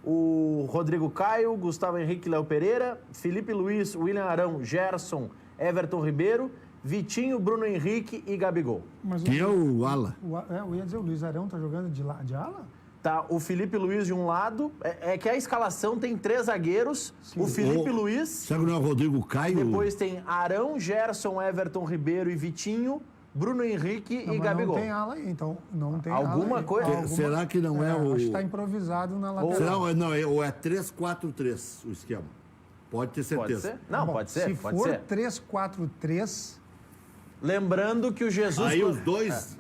o Rodrigo Caio, Gustavo Henrique, Léo Pereira, Felipe Luiz, William Arão, Gerson, Everton Ribeiro, Vitinho, Bruno Henrique e Gabigol. Quem é o ala? Eu ia dizer, o Luiz Arão tá jogando de ala? Tá o Felipe Luiz de um lado, é que a escalação tem 3 zagueiros, o Felipe Luiz... Será que não é o Rodrigo Caio? Depois tem Arão, Gerson, Everton Ribeiro e Vitinho, Bruno Henrique e Gabigol. Não tem ala aí, então não tem alguma ala coisa? Será que não é o... Acho que está improvisado na lateral. Ou é 3-4-3 o esquema. Pode ter certeza. Pode ser? Não, Bom, pode ser. Se for 3-4-3... Lembrando que o Jesus... Aí os dois,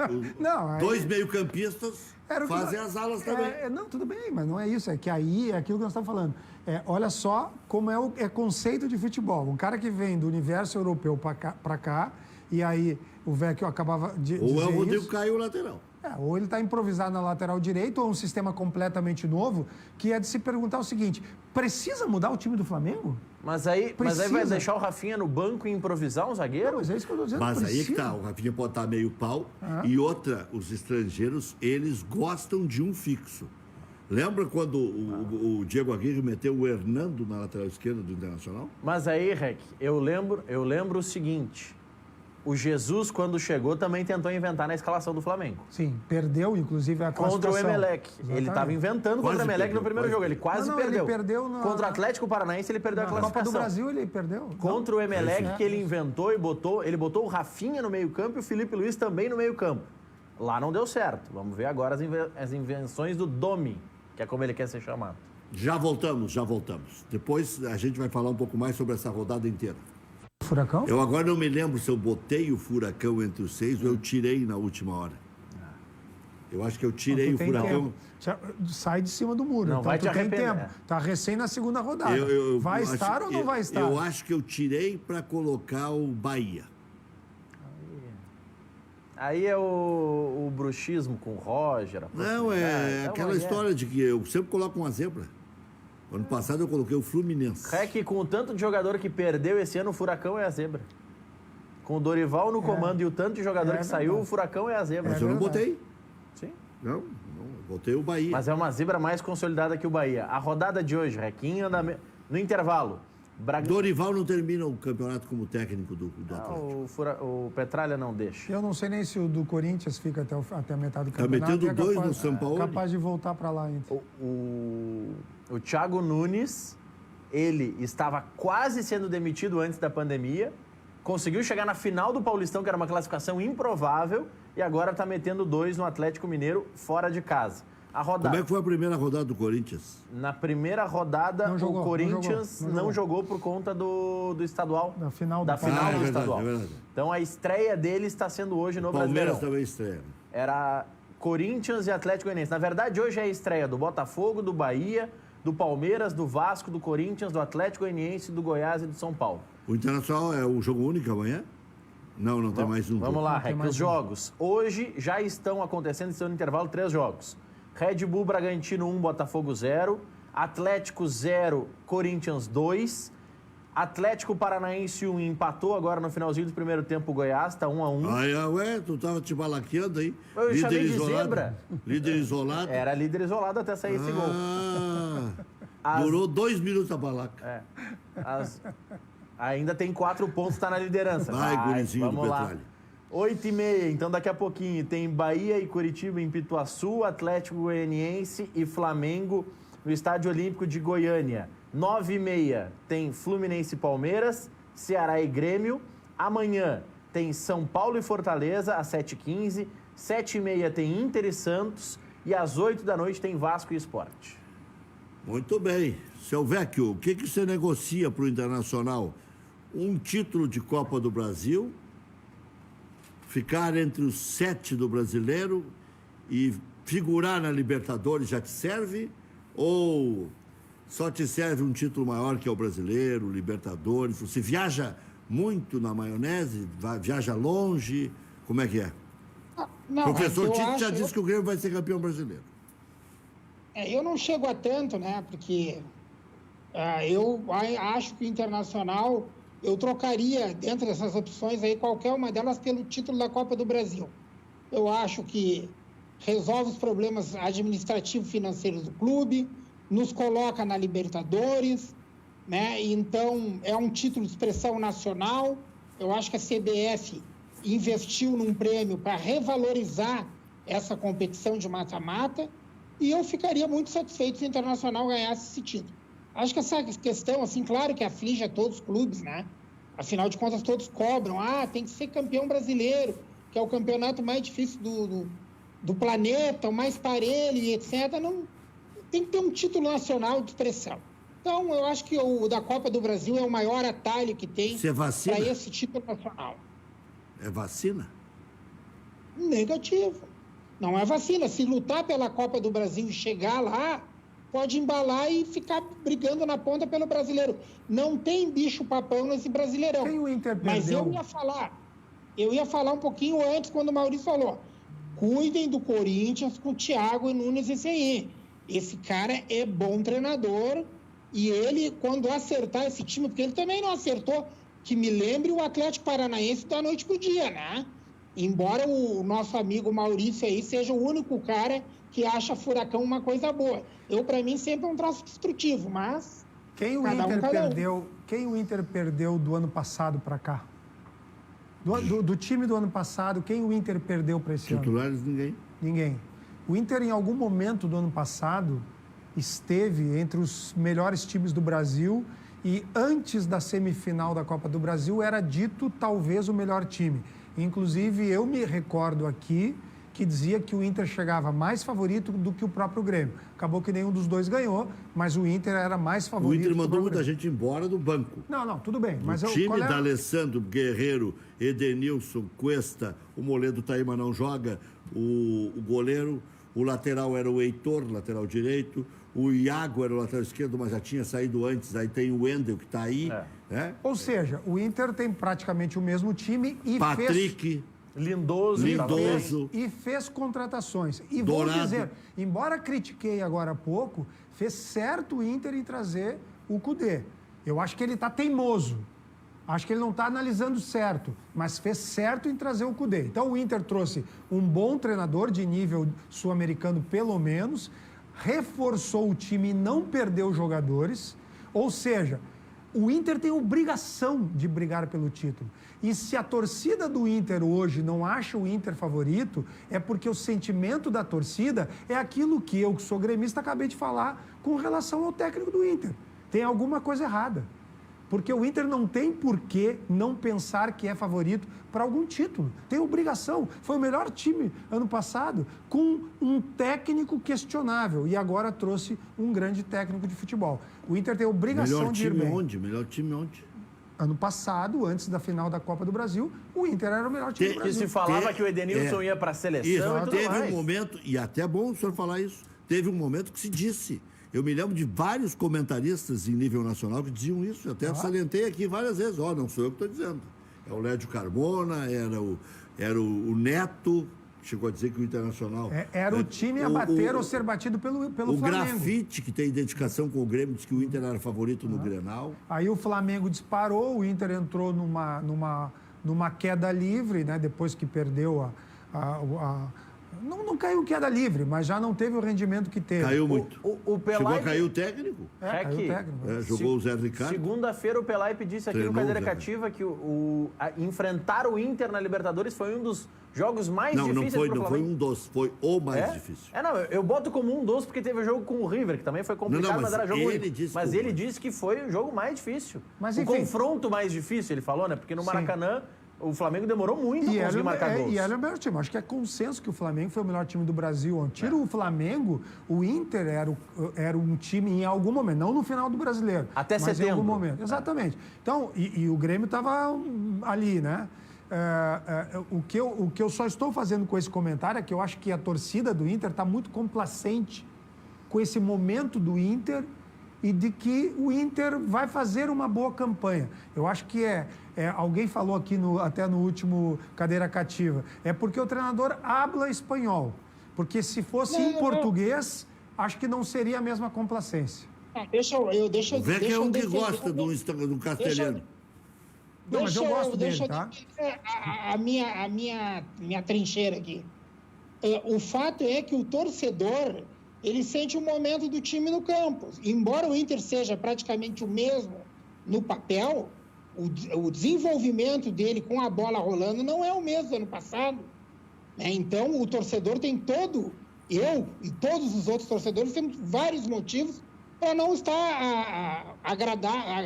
dois meio-campistas fazem as alas também. Não, tudo bem, mas não é isso. É que aí é aquilo que nós estamos falando. Olha só como é conceito de futebol. Um cara que vem do universo europeu para cá, e aí o Vecchio acabava de dizer ou é o Rodrigo isso. Caio lateral. Ou ele está improvisado na lateral direito, ou um sistema completamente novo, que é de se perguntar o seguinte: precisa mudar o time do Flamengo? Mas aí vai deixar o Rafinha no banco e improvisar um zagueiro? Não, mas é isso que eu estou dizendo. Mas aí que tá, o Rafinha pode estar meio pau. E outra, os estrangeiros, eles gostam de um fixo. Lembra quando o Diego Aguirre meteu o Hernando na lateral esquerda do Internacional? Mas aí, Rec, eu lembro o seguinte: o Jesus, quando chegou, também tentou inventar na escalação do Flamengo. Sim, perdeu, inclusive, a classificação. Contra o Emelec. Exatamente. Ele estava inventando contra o Emelec no primeiro jogo. Ele quase perdeu. Ele perdeu Contra o Atlético Paranaense, ele perdeu a classificação. Copa do Brasil, ele perdeu. Contra o Emelec, que ele inventou e botou o Rafinha no meio-campo e o Felipe Luiz também no meio-campo. Lá não deu certo. Vamos ver agora as invenções do Domi, que é como ele quer ser chamado. Já voltamos. Depois a gente vai falar um pouco mais sobre essa rodada inteira. Furacão? Eu agora não me lembro se eu botei o Furacão entre os 6 ou eu tirei na última hora. Eu acho que eu tirei o Furacão. Sai de cima do muro. Não, então vai te tem arrepender. tempo. Tá recém na segunda rodada. Vai estar ou não vai estar? Eu acho que eu tirei para colocar o Bahia. Aí é o bruxismo com o Roger. Não, é aquela história de que eu sempre coloco uma zebra. Ano passado eu coloquei o Fluminense. É que com o tanto de jogador que perdeu esse ano, o Furacão é a zebra. Com o Dorival no comando e o tanto de jogador que saiu, o Furacão é a zebra. Mas eu não botei. Sim. Não, eu botei o Bahia. Mas é uma zebra mais consolidada que o Bahia. A rodada de hoje, Requinho, no intervalo. Dorival não termina o campeonato como técnico do Atlético. O Petralha não deixa. Eu não sei nem se o do Corinthians fica até a metade do Tá campeonato. metendo 2 no São Paulo. Capaz de voltar para lá ainda. O Thiago Nunes, ele estava quase sendo demitido antes da pandemia, conseguiu chegar na final do Paulistão, que era uma classificação improvável, e agora está metendo 2 no Atlético Mineiro fora de casa. A rodada... Como é que foi a primeira rodada do Corinthians? Na primeira rodada, o Corinthians não jogou por conta do estadual. Da final do estadual. É verdade. Então a estreia dele está sendo hoje no Brasileirão. Palmeiras também estreia. Era Corinthians e Atlético Goianiense. Na verdade, hoje é a estreia do Botafogo, do Bahia, do Palmeiras, do Vasco, do Corinthians, do Atlético Goianiense, do Goiás e do São Paulo. O Internacional é o jogo único amanhã? Não tem mais um. Vamos lá, Rec. Os jogos. Hoje já estão acontecendo, estão no intervalo 3 jogos. Red Bull Bragantino 1, Botafogo 0. Atlético 0, Corinthians 2. Atlético Paranaense 1, empatou agora no finalzinho do primeiro tempo o Goiás, tá 1-1. Tu tava te balaqueando aí. Eu chamei de zebra. Líder isolado. Era líder isolado até sair esse gol. Durou 2 minutos a balaca. Ainda tem 4 pontos, tá na liderança. Gurizinho vamos do lá. Petralha. 8h30, então daqui a pouquinho tem Bahia e Curitiba em Pituaçu, Atlético Goianiense e Flamengo no Estádio Olímpico de Goiânia. 9h30 tem Fluminense e Palmeiras, Ceará e Grêmio. Amanhã tem São Paulo e Fortaleza às 7h15. 7h30 tem Inter e Santos e às 8 da noite tem Vasco e Sport. Muito bem. Seu Vecchio, o que você negocia para o Internacional? Um título de Copa do Brasil, ficar entre os 7 do Brasileiro e figurar na Libertadores já te serve? Ou só te serve um título maior que é o Brasileiro, Libertadores? Você viaja muito na maionese? Viaja longe? Como é que é? Não, o professor Tite já disse que o Grêmio vai ser campeão brasileiro. Eu não chego a tanto, né? Porque eu acho que o Internacional... Eu trocaria, dentro dessas opções aí, qualquer uma delas pelo título da Copa do Brasil. Eu acho que resolve os problemas administrativos financeiros do clube, nos coloca na Libertadores, né? Então, é um título de expressão nacional. Eu acho que a CBF investiu num prêmio para revalorizar essa competição de mata-mata e eu ficaria muito satisfeito se o Internacional ganhasse esse título. Acho que essa questão, assim, claro que aflige a todos os clubes, né? Afinal de contas, todos cobram. Tem que ser campeão brasileiro, que é o campeonato mais difícil do planeta, o mais parelho e etc. Não, tem que ter um título nacional de expressão. Então, eu acho que o da Copa do Brasil é o maior atalho que tem para esse título nacional. É vacina? Negativo. Não é vacina. Se lutar pela Copa do Brasil e chegar lá, pode embalar e ficar brigando na ponta pelo brasileiro. Não tem bicho-papão nesse Brasileirão. Quem o Inter perdeu? Mas eu ia falar um pouquinho antes, quando o Maurício falou. Cuidem do Corinthians com o Thiago Nunes esse aí. Esse cara é bom treinador e ele, quando acertar esse time, porque ele também não acertou, que me lembre o Atlético Paranaense da noite pro dia, né? Embora o nosso amigo Maurício aí seja o único cara que acha Furacão uma coisa boa. Para mim, sempre é um traço destrutivo, mas... Quem o Inter perdeu do ano passado para cá? Do time do ano passado, quem o Inter perdeu para esse ano? Titulares, Ninguém. O Inter, em algum momento do ano passado, esteve entre os melhores times do Brasil e antes da semifinal da Copa do Brasil era dito talvez o melhor time. Inclusive, eu me recordo aqui que dizia que o Inter chegava mais favorito do que o próprio Grêmio. Acabou que nenhum dos dois ganhou, mas o Inter era mais favorito. O Inter mandou muita gente embora do banco. Não, tudo bem. Mas o time da Alessandro, Guerreiro, Edenilson, Cuesta, o Moledo tá aí, mas não joga, o goleiro, o lateral era o Heitor, lateral direito, o Iago era o lateral esquerdo, mas já tinha saído antes, aí tem o Wendel que tá aí. Ou seja, o Inter tem praticamente o mesmo time e Patrick... Lindoso. E fez contratações. E Dourado. Vou dizer, embora critiquei agora há pouco, fez certo o Inter em trazer o Kudê. Eu acho que ele está teimoso. Acho que ele não está analisando certo, mas fez certo em trazer o Kudê. Então o Inter trouxe um bom treinador de nível sul-americano, pelo menos, reforçou o time e não perdeu jogadores. Ou seja, o Inter tem obrigação de brigar pelo título. E se a torcida do Inter hoje não acha o Inter favorito, é porque o sentimento da torcida é aquilo que eu, que sou gremista, acabei de falar com relação ao técnico do Inter. Tem alguma coisa errada. Porque o Inter não tem por que não pensar que é favorito para algum título. Tem obrigação. Foi o melhor time ano passado com um técnico questionável. E agora trouxe um grande técnico de futebol. O Inter tem obrigação de ir bem. Melhor time onde? Ano passado, antes da final da Copa do Brasil, o Inter era o melhor time do Brasil. E se falava que o Edenilson ia para a seleção e tudo teve mais. Um momento, e até é bom o senhor falar isso, teve um momento que se disse. Eu me lembro de vários comentaristas em nível nacional que diziam isso. Eu até salientei aqui várias vezes. Não sou eu que estou dizendo. É o Lédio Carmona, era o Neto, chegou a dizer que o Internacional... Era o time a bater ou ser batido pelo Flamengo. O Grafite, que tem identificação com o Grêmio, disse que o Inter era favorito no Grenal. Aí o Flamengo disparou, o Inter entrou numa queda livre, né? Depois que perdeu Não caiu queda livre, mas já não teve o rendimento que teve. Caiu muito. O Pelaipe... Chegou a cair o técnico? Caiu o técnico. Jogou o Zé Ricardo. Segunda-feira o Pelaipe disse aqui no Cadeira Cativa que enfrentar o Inter na Libertadores foi um dos jogos mais difíceis pro Flamengo. Não foi um dos, foi o mais difícil. Eu boto como um dos porque teve o jogo com o River, que também foi complicado, mas era jogo único. Mas ele disse que foi o jogo mais difícil. Mas, o confronto mais difícil, ele falou, né? Porque no Maracanã... O Flamengo demorou muito para conseguir marcar gols. E era o melhor time. Acho que é consenso que o Flamengo foi o melhor time do Brasil. Tira o Flamengo, o Inter era um time em algum momento, não no final do Brasileiro. Até mas setembro. Em algum momento. Exatamente. Então, e o Grêmio estava ali, né? O que eu só estou fazendo com esse comentário é que eu acho que a torcida do Inter está muito complacente com esse momento do Inter e de que o Inter vai fazer uma boa campanha. Eu acho que alguém falou aqui até no último Cadeira Cativa, é porque o treinador habla espanhol. Porque se fosse em português, acho que não seria a mesma complacência. Deixa eu Vê um que gosta do castelhano. Mas eu gosto dele, tá? A minha trincheira aqui. O fato é que o torcedor... ele sente o momento do time no campo. Embora o Inter seja praticamente o mesmo no papel, o desenvolvimento dele com a bola rolando não é o mesmo do ano passado. Então, o torcedor tem eu e todos os outros torcedores temos vários motivos para não estar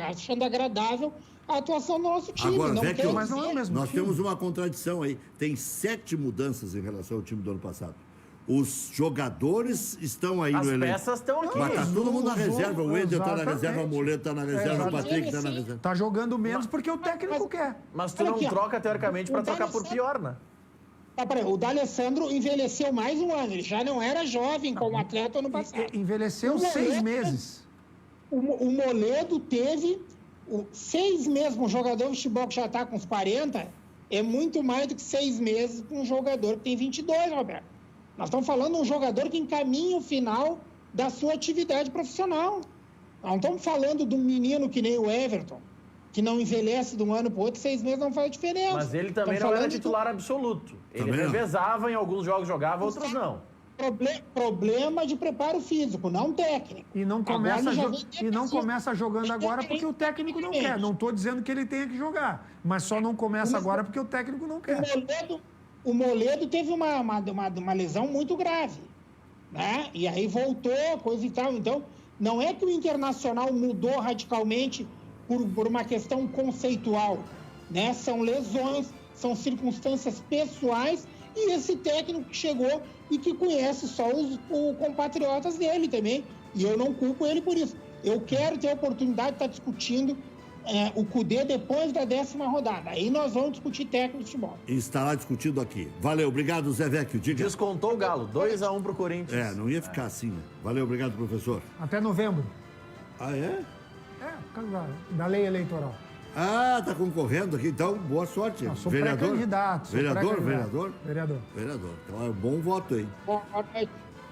achando agradável a atuação do nosso time. Agora, não Vecchio, mas não é o mesmo nós time. temos uma contradição aí. Tem 7 mudanças em relação ao time do ano passado. Os jogadores estão aí no elenco. As peças estão aqui. Mas tá todo mundo na reserva. O Wendel tá na Exatamente. reserva, o Moledo tá na reserva, o Patrick tá na reserva. Tá jogando menos porque o técnico quer. Mas tu não troca, teoricamente, para trocar por pior, né? O D'Alessandro envelheceu mais um ano. Ele já não era jovem como atleta ano passado. Envelheceu 6 meses. O Moledo teve 6 meses. Um jogador de futebol que já está com uns 40 é muito mais do que 6 meses para um jogador que tem 22, Roberto. Nós estamos falando de um jogador que encaminha o final da sua atividade profissional. Não estamos falando de um menino que nem o Everton, que não envelhece de um ano para o outro, 6 meses não faz diferença. Mas ele também não era titular absoluto. Ele revezava, em alguns jogos jogava, outros não. Problema de preparo físico, não técnico. E não começa jogando agora porque o técnico não quer. Não estou dizendo que ele tenha que jogar, mas só não começa agora porque o técnico não quer. O Moledo teve uma lesão muito grave, né? E aí voltou, coisa e tal. Então, não é que o Internacional mudou radicalmente por uma questão conceitual, né? São lesões, são circunstâncias pessoais e esse técnico que chegou e que conhece só os compatriotas dele também. E eu não culpo ele por isso. Eu quero ter a oportunidade de estar discutindo o Cudê depois da 10ª rodada. Aí nós vamos discutir técnico de futebol. E estará discutido aqui. Valeu, obrigado, Zé Vecchio. Diga. Descontou o Galo, 2-1 pro Corinthians. Não ia ficar assim, né? Valeu, obrigado, professor. Até novembro. Ah, é? Por causa da lei eleitoral. Ah, tá concorrendo aqui, então boa sorte. Não, sou vereador? Pré-candidato. Vereador? Vereador. Então é um bom voto aí.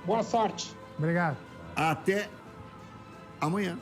Boa sorte. Obrigado. Até amanhã.